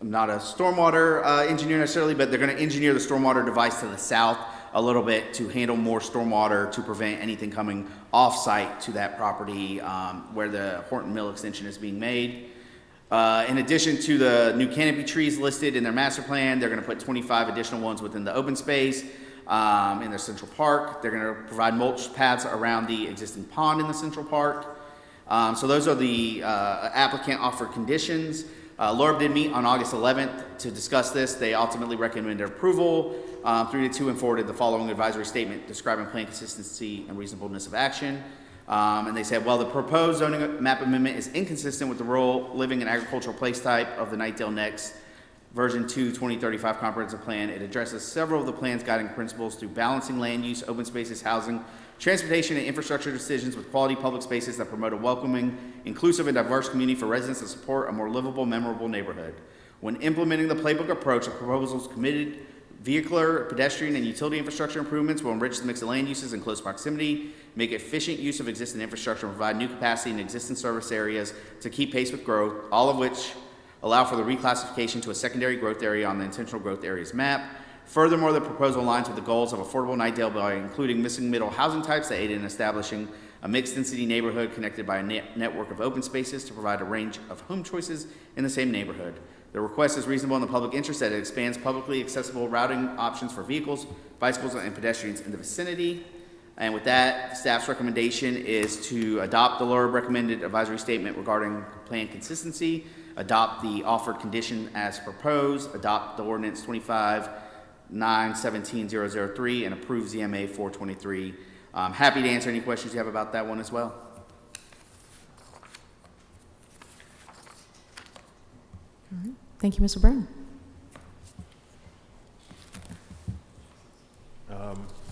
I'm not a stormwater engineer necessarily, but they're going to engineer the stormwater device to the south a little bit to handle more stormwater to prevent anything coming off-site to that property where the Horton Mill extension is being made. In addition to the new canopy trees listed in their master plan, they're going to put 25 additional ones within the open space in their central park. They're going to provide mulch paths around the existing pond in the central park. So those are the applicant offered conditions. LORB did meet on August 11th to discuss this. They ultimately recommended approval 3-2 and forwarded the following advisory statement describing plan consistency and reasonableness of action. And they said, well, the proposed zoning map amendment is inconsistent with the rural living and agricultural place type of the Knightdale Next version 2 2035 comprehensive plan. It addresses several of the plan's guiding principles through balancing land use, open spaces, housing, transportation, and infrastructure decisions with quality public spaces that promote a welcoming, inclusive, and diverse community for residents and support a more livable, memorable neighborhood. When implementing the playbook approach, the proposal's committed vehicular, pedestrian, and utility infrastructure improvements will enrich the mix of land uses in close proximity, make efficient use of existing infrastructure, and provide new capacity in existing service areas to keep pace with growth, all of which allow for the reclassification to a secondary growth area on the intentional growth areas map. Furthermore, the proposal aligns with the goals of Affordable Knightdale by including missing middle housing types that aid in establishing a mixed-density neighborhood connected by a network of open spaces to provide a range of home choices in the same neighborhood. The request is reasonable in the public interest that it expands publicly accessible routing options for vehicles, bicycles, and pedestrians in the vicinity. And with that, staff's recommendation is to adopt the LORB recommended advisory statement regarding plan consistency adopt the offered condition as proposed, adopt the ordinance 25-9-17-003, and approve ZMA 423. I'm happy to answer any questions you have about that one as well. Thank you, Mr. Brown.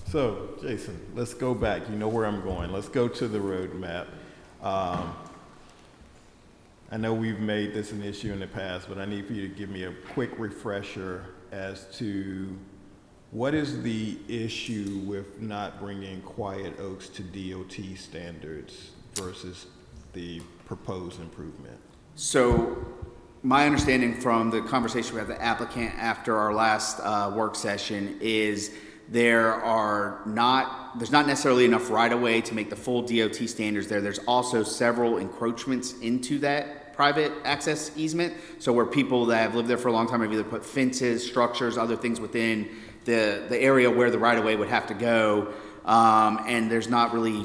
So, Jason, let's go back. You know where I'm going. Let's go to the roadmap. I know we've made this an issue in the past, but I need for you to give me a quick refresher as to what is the issue with not bringing Quiet Oaks to DOT standards versus the proposed improvement? So, my understanding from the conversation we had with the applicant after our last work session is there's not necessarily enough right-of-way to make the full DOT standards there. There's also several encroachments into that private access easement. So where people that have lived there for a long time have either put fences, structures, other things within the area where the right-of-way would have to go. And there's not really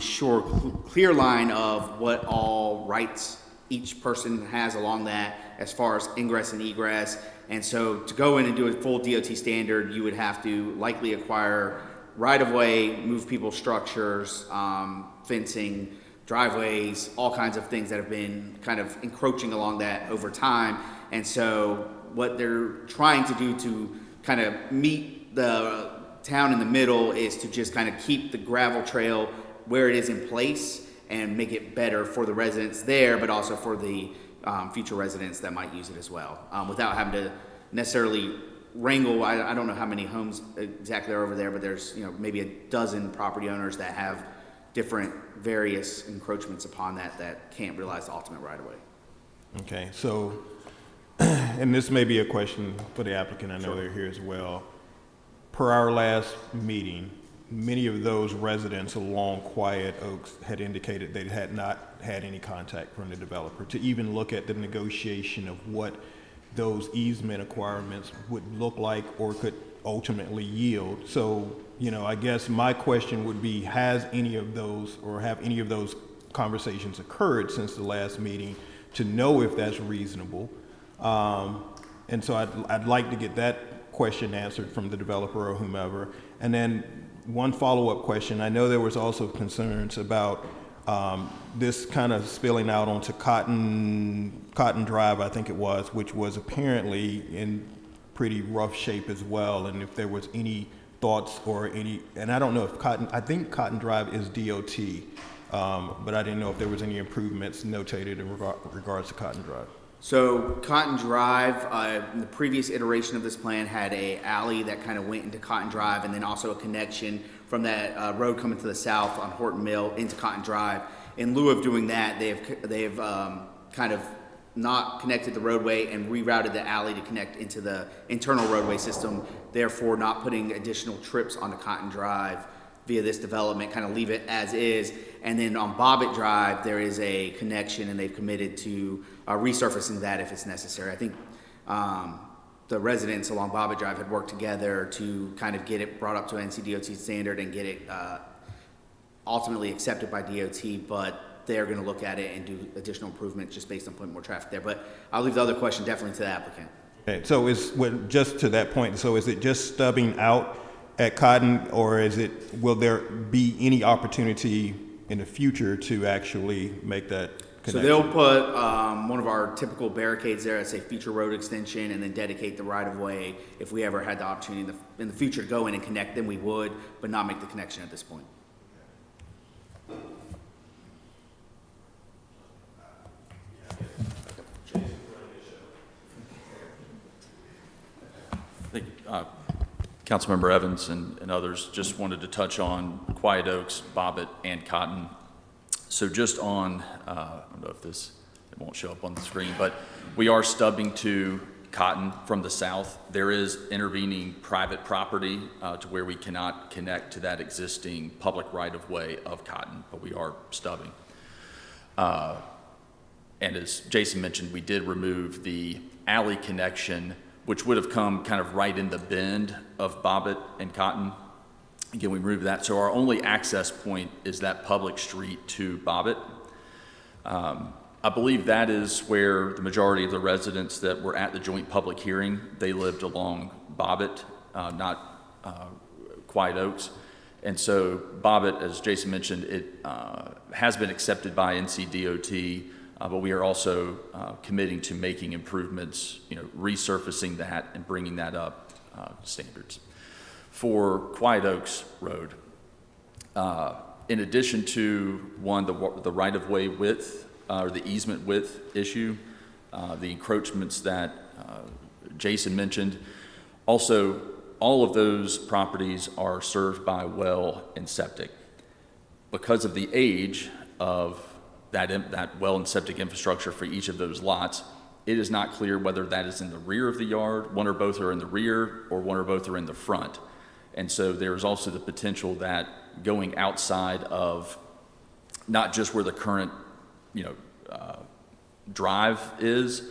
clear line of what all rights each person has along that as far as ingress and egress. And so to go in and do a full DOT standard, you would have to likely acquire right-of-way, move people's structures, fencing, driveways, all kinds of things that have been kind of encroaching along that over time. And so what they're trying to do to kind of meet the town in the middle is to just kind of keep the gravel trail where it is in place and make it better for the residents there, but also for the future residents that might use it as well, without having to necessarily wrangle. I don't know how many homes exactly are over there, but there's maybe a dozen property owners that have different various encroachments upon that can't realize the ultimate right of way. Okay, so, and this may be a question for the applicant, I know they're here as well. Per our last meeting, many of those residents along Quiet Oaks had indicated they had not had any contact from the developer to even look at the negotiation of what those easement acquirements would look like or could ultimately yield. So, I guess my question would be, has any of those or have any of those conversations occurred since the last meeting to know if that's reasonable? And so I'd like to get that question answered from the developer or whomever. And then one follow-up question. I know there was also concerns about this kind of spilling out onto Cotton Drive, I think it was, which was apparently in pretty rough shape as well. And if there was any thoughts or any, and I don't know if I think Cotton Drive is DOT, but I didn't know if there was any improvements notated in regards to Cotton Drive. So Cotton Drive, in the previous iteration of this plan, had a alley that kind of went into Cotton Drive, and then also a connection from that road coming to the south on Horton Mill into Cotton Drive. In lieu of doing that, they've kind of not connected the roadway and rerouted the alley to connect into the internal roadway system, therefore not putting additional trips onto Cotton Drive via this development, kind of leave it as is. And then on Bobbitt Drive, there is a connection, and they've committed to resurfacing that if it's necessary. I think the residents along Bobbitt Drive had worked together to kind of get it brought up to NCDOT standard and get it ultimately accepted by DOT, but they're going to look at it and do additional improvements just based on putting more traffic there. But I'll leave the other question definitely to the applicant. Okay, so just to that point, so is it just stubbing out at Cotton, or will there be any opportunity in the future to actually make that connection? So they'll put one of our typical barricades there, say future road extension, and then dedicate the right of way. If we ever had the opportunity in the future to go in and connect them, we would, but not make the connection at this point. Thank you. Councilmember Evans and others just wanted to touch on Quiet Oaks, Bobbitt, and Cotton. So just on, I don't know if it won't show up on the screen, but we are stubbing to Cotton from the south. There is intervening private property to where we cannot connect to that existing public right-of-way of Cotton, but we are stubbing. And as Jason mentioned, we did remove the alley connection, which would have come kind of right in the bend of Bobbitt and Cotton. Again, we removed that. So our only access point is that public street to Bobbitt. I believe that is where the majority of the residents that were at the joint public hearing, they lived along Bobbitt, not Quiet Oaks. And so Bobbitt, as Jason mentioned, it has been accepted by NCDOT, but we are also committing to making improvements, resurfacing that and bringing that up standards. For Quiet Oaks Road, in addition to the right-of-way width, or the easement width issue, the encroachments that Jason mentioned, also all of those properties are served by well and septic. Because of the age of that well and septic infrastructure for each of those lots, it is not clear whether that is in the rear of the yard, one or both are in the rear, or one or both are in the front. And so there's also the potential that going outside of not just where the current drive is,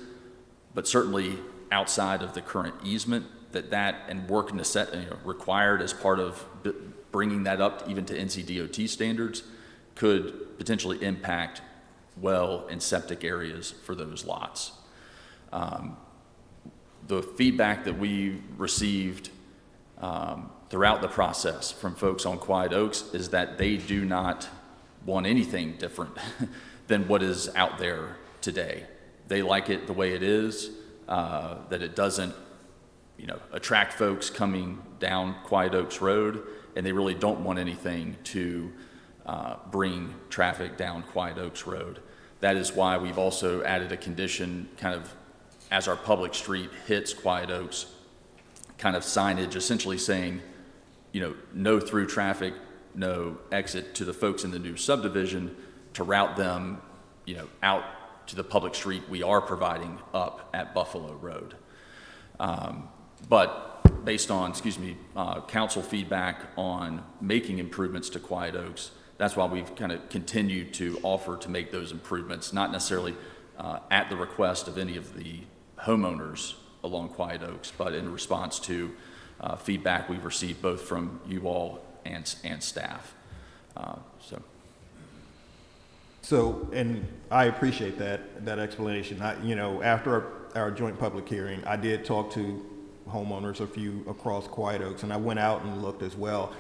but certainly outside of the current easement, that and work required as part of bringing that up even to NCDOT standards could potentially impact well and septic areas for those lots. The feedback that we received throughout the process from folks on Quiet Oaks is that they do not want anything different than what is out there today. They like it the way it is, that it doesn't, attract folks coming down Quiet Oaks Road, and they really don't want anything to bring traffic down Quiet Oaks Road. That is why we've also added a condition kind of as our public street hits Quiet Oaks, kind of signage essentially saying, no through traffic, no exit to the folks in the new subdivision to route them, out to the public street we are providing up at Buffalo Road. But based on, council feedback on making improvements to Quiet Oaks, that's why we've kind of continued to offer to make those improvements, not necessarily at the request of any of the homeowners along Quiet Oaks, but in response to feedback we've received both from you all and staff. So, and I appreciate that explanation. After our joint public hearing, I did talk to homeowners, a few across Quiet Oaks, and I went out and looked as well.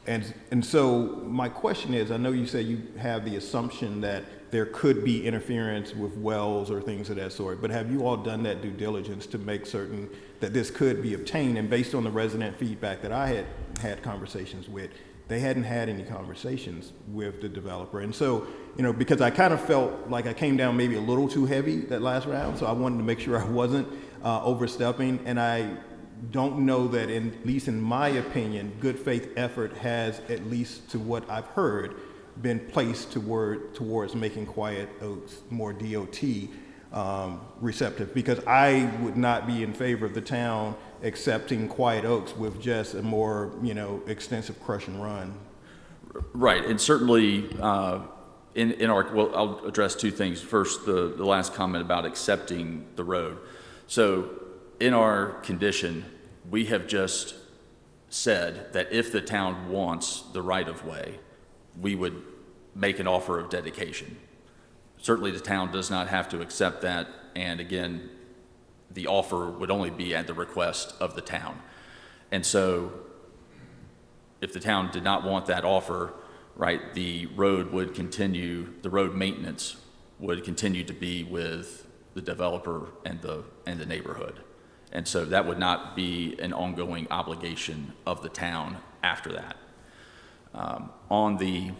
And so my question is, I know you say you have the assumption that there could be interference with wells or things of that sort, but have you all done that due diligence to make certain that this could be obtained? And based on the resident feedback that I had conversations with, they hadn't had any conversations with the developer. And so, because I kind of felt like I came down maybe a little too heavy that last round, so I wanted to make sure I wasn't overstepping. And I don't know that, at least in my opinion, good faith effort has, at least to what I've heard, been placed towards making Quiet Oaks more DOT receptive, because I would not be in favor of the town accepting Quiet Oaks with just a more, extensive crush and run. Right, and certainly in our, well, I'll address two things. First, the last comment about accepting the road. So in our condition, we have just said that if the town wants the right-of-way, we would make an offer of dedication. Certainly the town does not have to accept that, and again, the offer would only be at the request of the town. And so if the town did not want that offer, right, the road maintenance would continue to be with the developer and the neighborhood. And so that would not be an ongoing obligation of the town after that. On the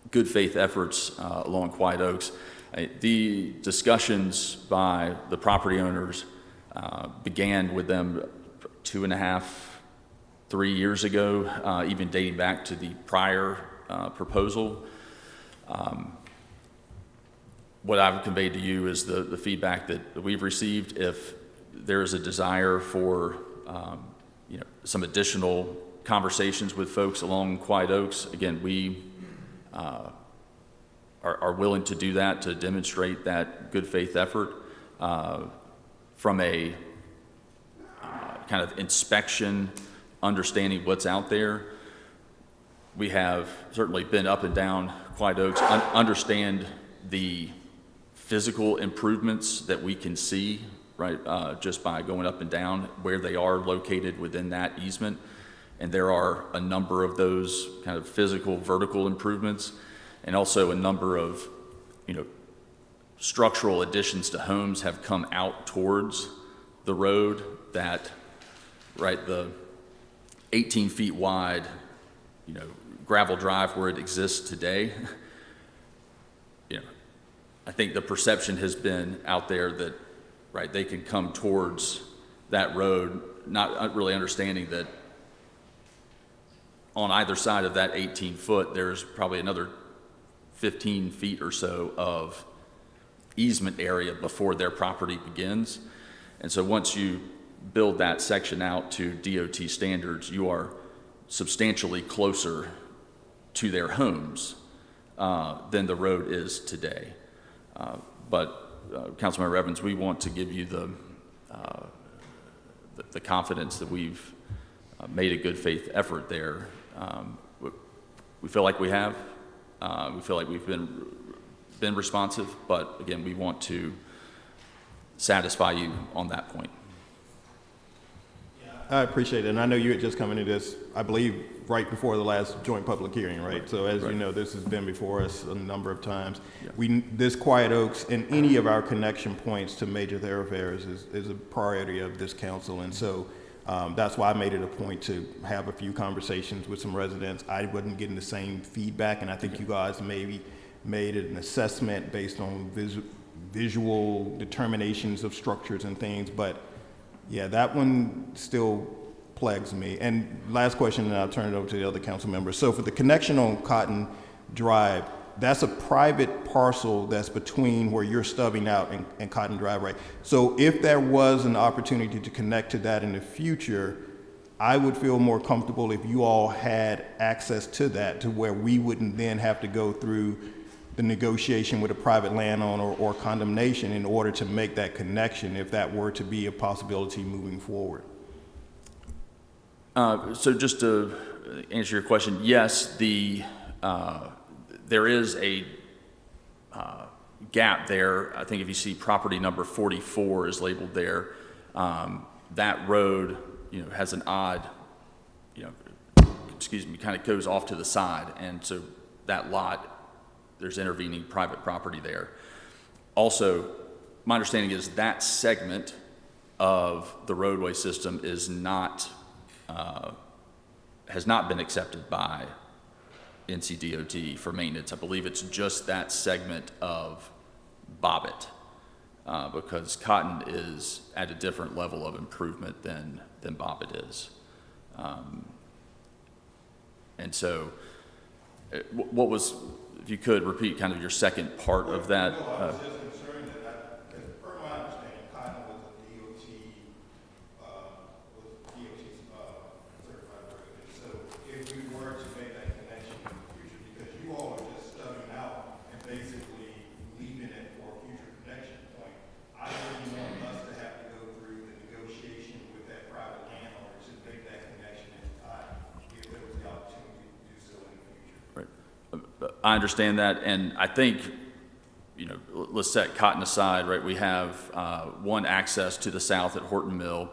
good faith efforts along Quiet Oaks, the discussions by the property owners began with them 2.5, 3 years ago, even dating back to the prior proposal. What I've conveyed to you is the feedback that we've received. If there is a desire for some additional conversations with folks along Quiet Oaks, again, we are willing to do that, to demonstrate that good faith effort from a kind of inspection, understanding what's out there. We have certainly been up and down Quiet Oaks, understand the physical improvements that we can see, right, just by going up and down where they are located within that easement. And there are a number of those kind of physical vertical improvements, and also a number of, structural additions to homes have come out towards the road that, right, the 18 feet wide, gravel drive where it exists today, I think the perception has been out there that, right, they can come towards that road, not really understanding that on either side of that 18 foot, there's probably another 15 feet or so of easement area before their property begins. And so once you build that section out to DOT standards, you are substantially closer to their homes than the road is today. But Councilmember Evans, we want to give you the confidence that we've made a good faith effort there. We feel like we have. We feel like we've been responsive, but again, we want to satisfy you on that point. I appreciate it, and I know you had just come into this, I believe, right before the last joint public hearing, right? So as you know, this has been before us a number of times. Yeah. This Quiet Oaks and any of our connection points to major thoroughfares is a priority of this council, and so that's why I made it a point to have a few conversations with some residents. I wasn't getting the same feedback, and I think you guys maybe made an assessment based on visual determinations of structures and things, but yeah, that one still plagues me. And last question, and I'll turn it over to the other council members. So for the connection on Cotton Drive, that's a private parcel that's between where you're stubbing out and Cotton Drive, right? So if there was an opportunity to connect to that in the future, I would feel more comfortable if you all had access to that, to where we wouldn't then have to go through the negotiation with a private landowner or condemnation in order to make that connection, if that were to be a possibility moving forward. So just to answer your question, yes, there is a gap there. I think if you see property number 44 is labeled there, that road, has an odd, kind of goes off to the side, and so that lot, there's intervening private property there. Also, my understanding is that segment of the roadway system is not, has not been accepted by NCDOT for maintenance. I believe it's just that segment of Bobbitt, because Cotton is at a different level of improvement than Bobbitt is. And so, what was, if you could repeat kind of your second part of that. No, I was just concerned that, per my understanding, Cotton was a DOT certified road. And so if we were to make that connection in the future, because you all are just stubbing out and basically leaving it for a future connection point, I wouldn't want us to have to go through the negotiation with that private landowner to make that connection in time, if there was the opportunity to do so in the future. Right. I understand that, and I think, let's set Cotton aside, right? We have one access to the south at Horton Mill,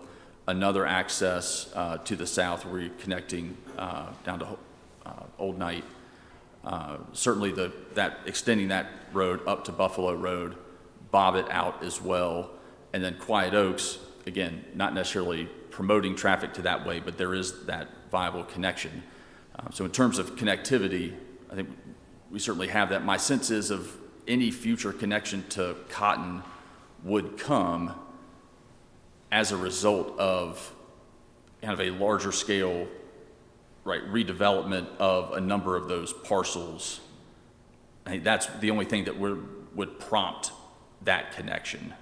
another access to the south where we're connecting down to Old Knight. Certainly that extending that road up to Buffalo Road, Bobbitt out as well, and then Quiet Oaks, again, not necessarily promoting traffic to that way, but there is that viable connection. So in terms of connectivity, I think we certainly have that. My sense is of any future connection to Cotton would come as a result of kind of a larger scale, right, redevelopment of a number of those parcels. I think that's the only thing that would prompt that connection.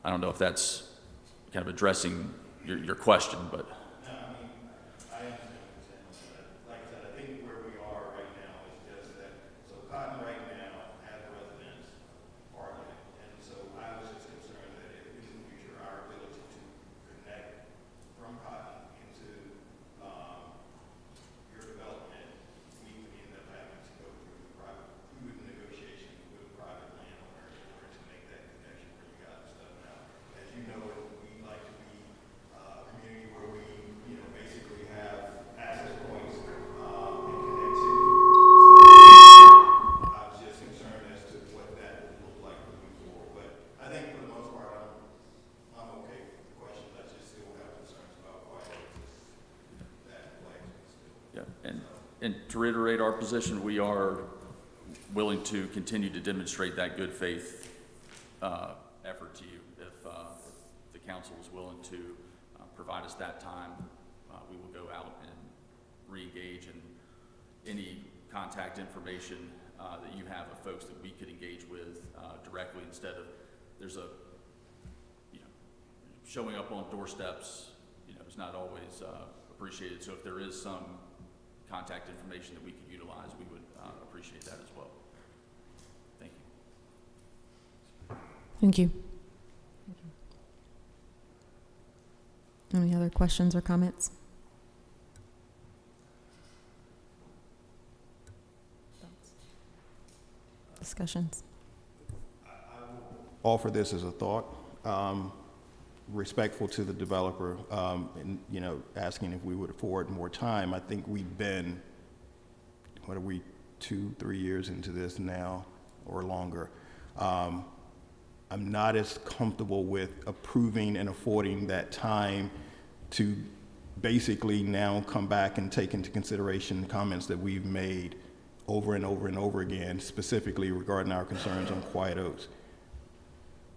I don't know if that's kind of addressing your question, but. And to reiterate our position, we are willing to continue to demonstrate that good faith effort to you. If the council is willing to provide us that time, we will go out and re-engage in any contact information that you have of folks that we could engage with directly, instead of there's a, showing up on doorsteps, is not always appreciated. So if there is some contact information that we could utilize, we would appreciate that as well. Thank you. Thank you. Any other questions or comments? Discussions? Offer this as a thought, respectful to the developer, and, asking if we would afford more time. I think we've been, 2-3 years into this now or longer. I'm not as comfortable with approving and affording that time to basically now come back and take into consideration the comments that we've made over and over and over again, specifically regarding our concerns on Quiet Oaks.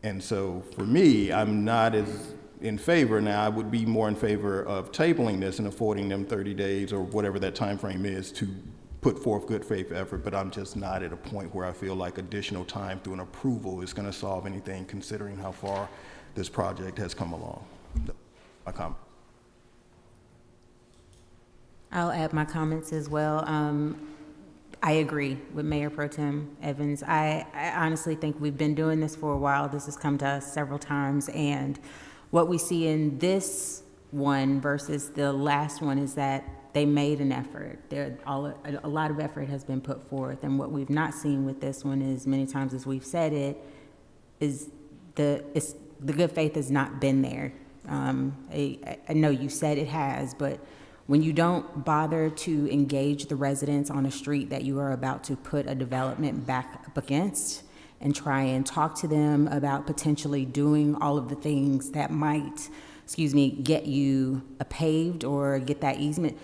And so for me, I'm not as in favor now. I would be more in favor of tabling this and affording them 30 days or whatever that time frame is to put forth good faith effort, but I'm just not at a point where I feel like additional time through an approval is going to solve anything, considering how far this project has come along. My comment. I'll add my comments as well. I agree with Mayor Pro Tem Evans. I honestly think we've been doing this for a while. This has come to us several times, and what we see in this one versus the last one is that they made an effort. A lot of effort has been put forth, and what we've not seen with this one is, many times as we've said it, is the good faith has not been there. I know you said it has, but when you don't bother to engage the residents on a street that you are about to put a development back up against and try and talk to them about potentially doing all of the things that might, get you paved or get that easement,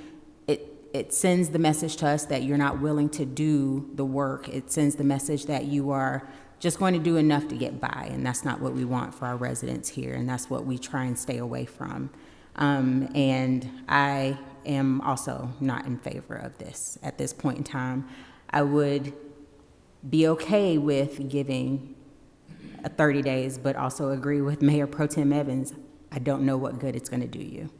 it sends the message to us that you're not willing to do the work. It sends the message that you are just going to do enough to get by, and that's not what we want for our residents here, and that's what we try and stay away from. And I am also not in favor of this at this point in time. I would be okay with giving 30 days, but also agree with Mayor Pro Tem Evans. I don't know what good it's going to do you.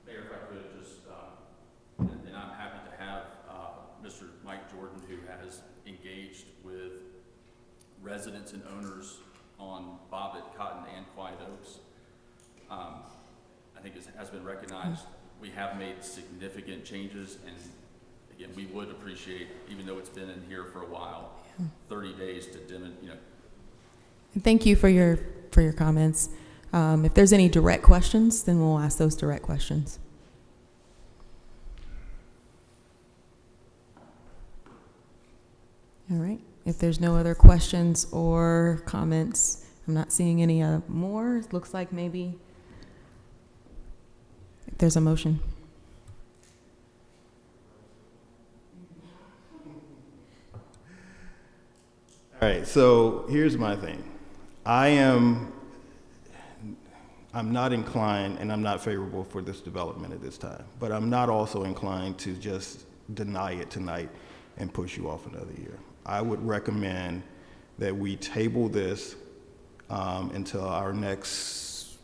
Mayor, if I could just, and I'm happy to have Mr. Mike Jordan, who has engaged with residents and owners on Bobbitt, Cotton, and Quiet Oaks. I think it has been recognized. We have made significant changes, and again, we would appreciate, even though it's been in here for a while, 30 days to demonstrate. Thank you for your comments. If there's any direct questions, then we'll ask those direct questions. All right. If there's no other questions or comments, I'm not seeing any more. It looks like maybe if there's a motion. All right, so here's my thing. I'm not inclined, and I'm not favorable for this development at this time, but I'm not also inclined to just deny it tonight and push you off another year. I would recommend that we table this until our next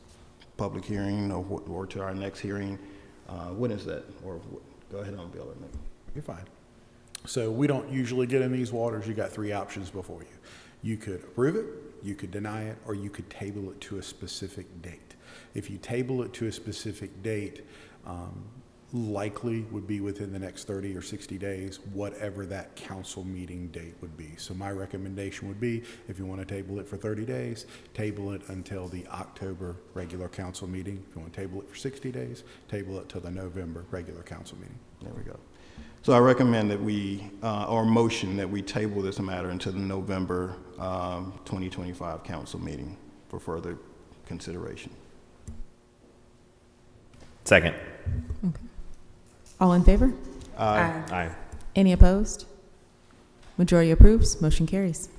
public hearing or to our next hearing. When is that? Or go ahead on, Bill. You're fine. So we don't usually get in these waters. You got three options before you. You could approve it, you could deny it, or you could table it to a specific date. If you table it to a specific date, likely would be within the next 30 or 60 days, whatever that council meeting date would be. So my recommendation would be, if you want to table it for 30 days, table it until the October regular council meeting. If you want to table it for 60 days, table it till the November regular council meeting. There we go. So I recommend that we, or motion that we table this matter until the November 2025 council meeting for further consideration. Second. All in favor? Aye. Aye. Any opposed? Majority approves, motion carries.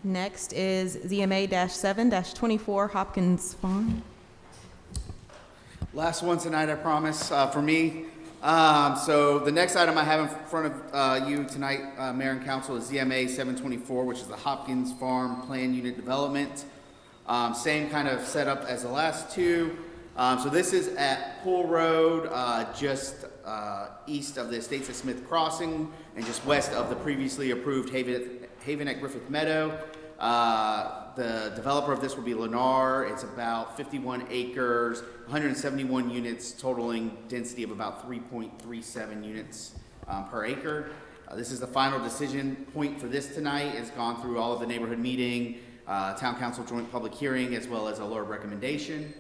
Next is ZMA-7-24 Hopkins Farm. Last one tonight, I promise, for me. So the next item I have in front of you tonight, Mayor and Council, is ZMA 724, which is the Hopkins Farm Plan Unit Development. Same kind of setup as the last two. So this is at Pool Road, just east of the Estates of Smith Crossing and just west of the previously approved Haven at Griffith Meadow. The developer of this will be Lennar. It's about 51 acres, 171 units, totaling density of about 3.37 units per acre. This is the final decision point for this tonight. It's gone through all of the neighborhood meeting, town council joint public hearing, as well as a lower recommendation.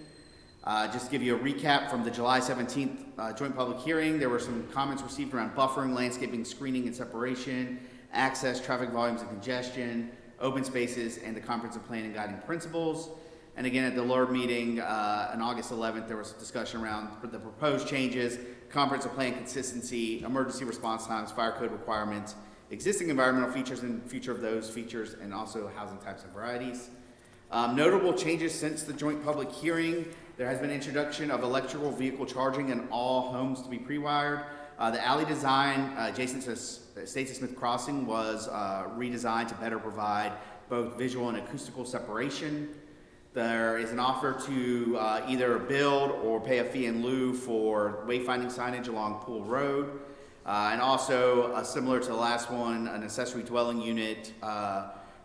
Just to give you a recap from the July 17th joint public hearing, there were some comments received around buffering, landscaping, screening, and separation, access, traffic volumes and congestion, open spaces, and the comprehensive plan and guiding principles. And again, at the lower meeting on August 11th, there was discussion around the proposed changes, comprehensive plan consistency, emergency response times, fire code requirements, existing environmental features and future of those features, and also housing types and varieties. Notable changes since the joint public hearing: there has been introduction of electrical vehicle charging in all homes to be pre-wired. The alley design adjacent to Estates of Smith Crossing was redesigned to better provide both visual and acoustical separation. There is an offer to either build or pay a fee in lieu for wayfinding signage along Pool Road. And also, similar to the last one, an accessory dwelling unit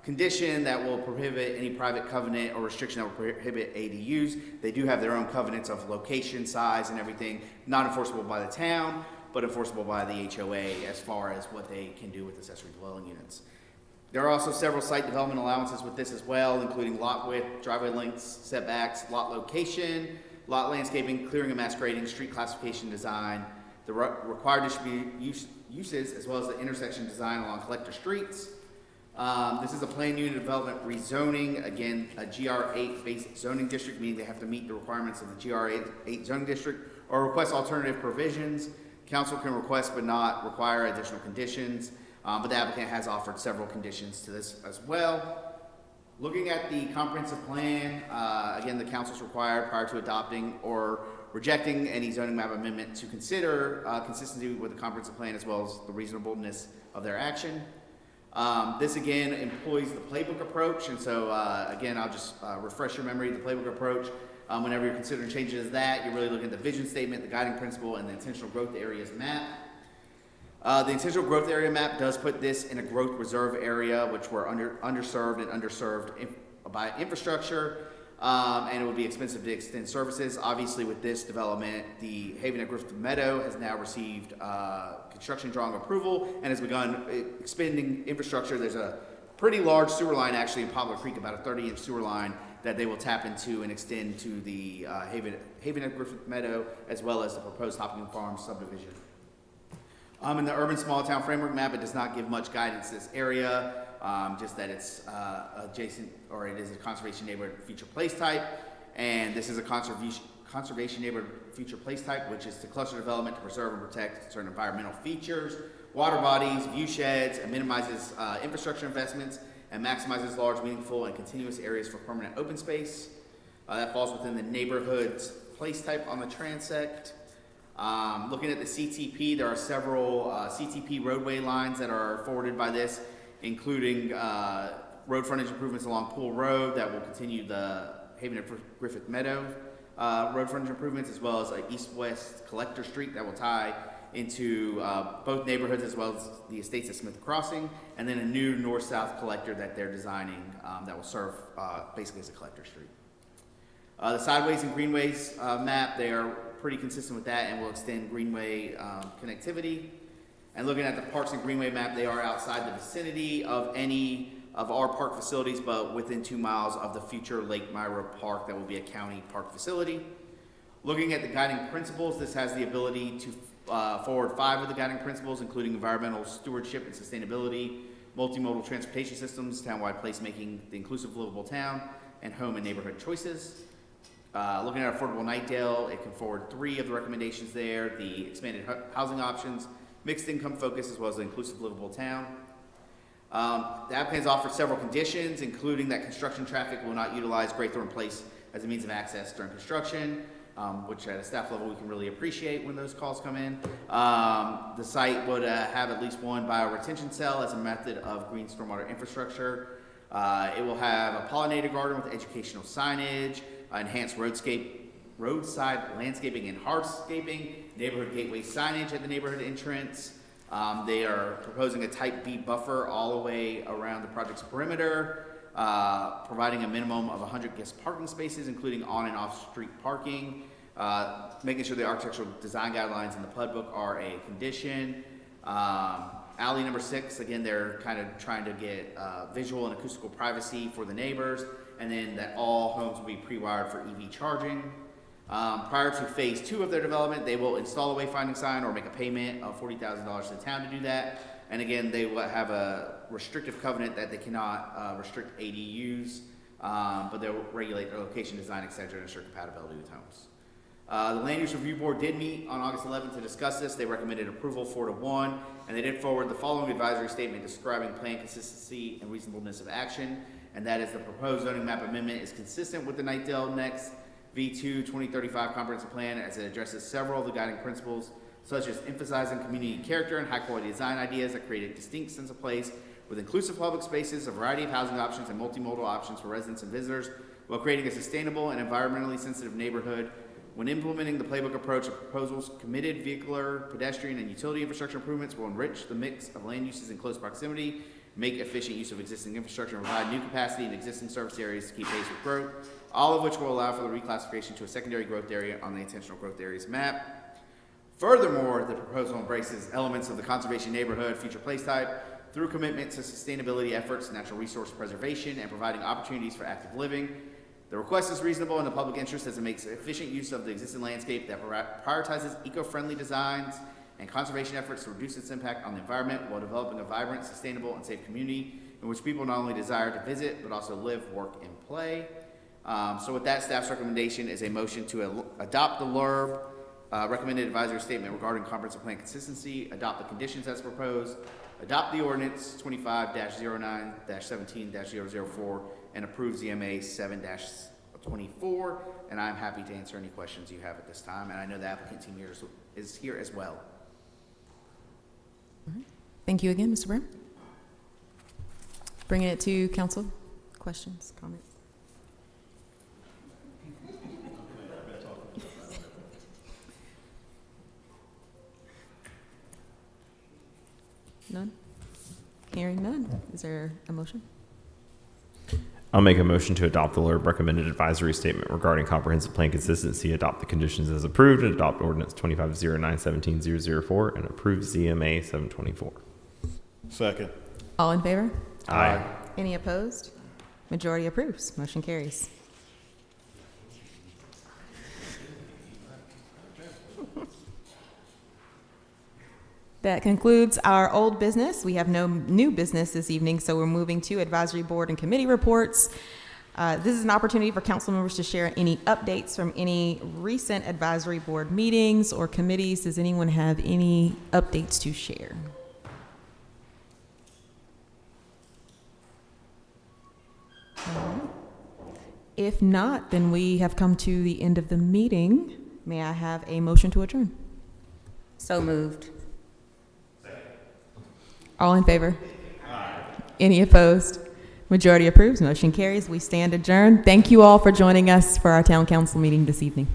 condition that will prohibit any private covenant or restriction that will prohibit ADUs. They do have their own covenants of location, size, and everything, not enforceable by the town, but enforceable by the HOA as far as what they can do with accessory dwelling units. There are also several site development allowances with this as well, including lot width, driveway lengths, setbacks, lot location, lot landscaping, clearing and mass grading, street classification design, the required distributed uses, as well as the intersection design along collector streets. This is a plan unit development rezoning, again, a GR8 basic zoning district, meaning they have to meet the requirements of the GR8 zoning district, or request alternative provisions. Council can request but not require additional conditions, but the applicant has offered several conditions to this as well. Looking at the comprehensive plan, again, the council is required prior to adopting or rejecting any zoning map amendment to consider consistency with the comprehensive plan as well as the reasonableness of their action. This again employs the playbook approach, and so again, I'll just refresh your memory. The playbook approach, whenever you're considering changes to that, you're really looking at the vision statement, the guiding principle, and the intentional growth areas map. The intentional growth area map does put this in a growth reserve area, which were underserved and underserved by infrastructure, and it would be expensive to extend services. Obviously, with this development, the Haven at Griffith Meadow has now received construction drawing approval and has begun expanding infrastructure. There's a pretty large sewer line actually in Poplar Creek, about a 30-inch sewer line that they will tap into and extend to the Haven at Griffith Meadow, as well as the proposed Hopkins Farm subdivision. In the urban small town framework map, it does not give much guidance to this area, just that it's adjacent, or it is a conservation neighborhood future place type, and this is a conservation neighborhood future place type, which is to cluster development to preserve and protect certain environmental features, water bodies, view sheds, and minimizes infrastructure investments, and maximizes large, meaningful, and continuous areas for permanent open space. That falls within the neighborhood's place type on the transect. Looking at the CTP, there are several CTP roadway lines that are forwarded by this, including road frontage improvements along Pool Road that will continue the Haven at Griffith Meadow road frontage improvements, as well as an east-west collector street that will tie into both neighborhoods, as well as the Estates of Smith Crossing, and then a new north-south collector that they're designing that will serve basically as a collector street. The sideways and greenways map, they are pretty consistent with that and will extend greenway connectivity. And looking at the parks and greenway map, they are outside the vicinity of any of our park facilities, but within 2 miles of the future Lake Myra Park that will be a county park facility. Looking at the guiding principles, this has the ability to forward 5 of the guiding principles, including environmental stewardship and sustainability, multimodal transportation systems, townwide placemaking, the inclusive livable town, and home and neighborhood choices. Looking at Affordable Knightdale, it can forward 3 of the recommendations there, the expanded housing options, mixed income focus, as well as the inclusive livable town. The app plans offer several conditions, including that construction traffic will not utilize Graythorne Place as a means of access during construction, which at a staff level we can really appreciate when those calls come in. The site would have at least one bioretention cell as a method of green stormwater infrastructure. It will have a pollinator garden with educational signage, enhanced roadside landscaping and hardscaping, neighborhood gateway signage at the neighborhood entrance. They are proposing a type B buffer all the way around the project's perimeter, providing a minimum of 100 guest parking spaces, including on and off street parking, making sure the architectural design guidelines in the PUD book are a condition. Alley number 6, again, they're kind of trying to get visual and acoustical privacy for the neighbors, and then that all homes will be pre-wired for EV charging. Prior to phase 2 of their development, they will install a wayfinding sign or make a payment of $40,000 to the town to do that. And again, they will have a restrictive covenant that they cannot restrict ADUs, but they'll regulate their location, design, etc., and ensure compatibility with homes. The Land Use Review Board did meet on August 11th to discuss this. They recommended approval 4-1, and they did forward the following advisory statement describing plan consistency and reasonableness of action, and that is the proposed zoning map amendment is consistent with the Knightdale Next V2 2035 comprehensive plan as it addresses several of the guiding principles, such as emphasizing community character and high-quality design ideas that create a distinct sense of place with inclusive public spaces, a variety of housing options, and multimodal options for residents and visitors, while creating a sustainable and environmentally sensitive neighborhood. When implementing the playbook approach, the proposals committed vehicular, pedestrian, and utility infrastructure improvements will enrich the mix of land uses in close proximity, make efficient use of existing infrastructure, and provide new capacity in existing service areas to keep pace with growth, all of which will allow for the reclassification to a secondary growth area on the intentional growth areas map. Furthermore, the proposal embraces elements of the conservation neighborhood future place type through commitment to sustainability efforts, natural resource preservation, and providing opportunities for active living. The request is reasonable in the public interest as it makes efficient use of the existing landscape that prioritizes eco-friendly designs and conservation efforts to reduce its impact on the environment while developing a vibrant, sustainable, and safe community in which people not only desire to visit, but also live, work, and play. So with that, staff's recommendation is a motion to adopt the LURB recommended advisory statement regarding comprehensive plan consistency, adopt the conditions as proposed, adopt the ordinance 25-09-17-004, and approve ZMA 7-24. And I'm happy to answer any questions you have at this time. And I know the applicant team here is here as well. All right. Thank you again, Mr. Brown. Bringing it to council. Questions, comments? None? Hearing none. Is there a motion? I'll make a motion to adopt the LURB recommended advisory statement regarding comprehensive plan consistency, adopt the conditions as approved, and adopt ordinance 25-09-17-004, and approve ZMA 724. Second. All in favor? Aye. Any opposed? Majority approves. Motion carries. That concludes our old business. We have no new business this evening, so we're moving to advisory board and committee reports. This is an opportunity for council members to share any updates from any recent advisory board meetings or committees. Does anyone have any updates to share? If not, then we have come to the end of the meeting. May I have a motion to adjourn? So moved. All in favor? Aye. Any opposed? Majority approves. Motion carries. We stand adjourned. Thank you all for joining us for our town council meeting this evening.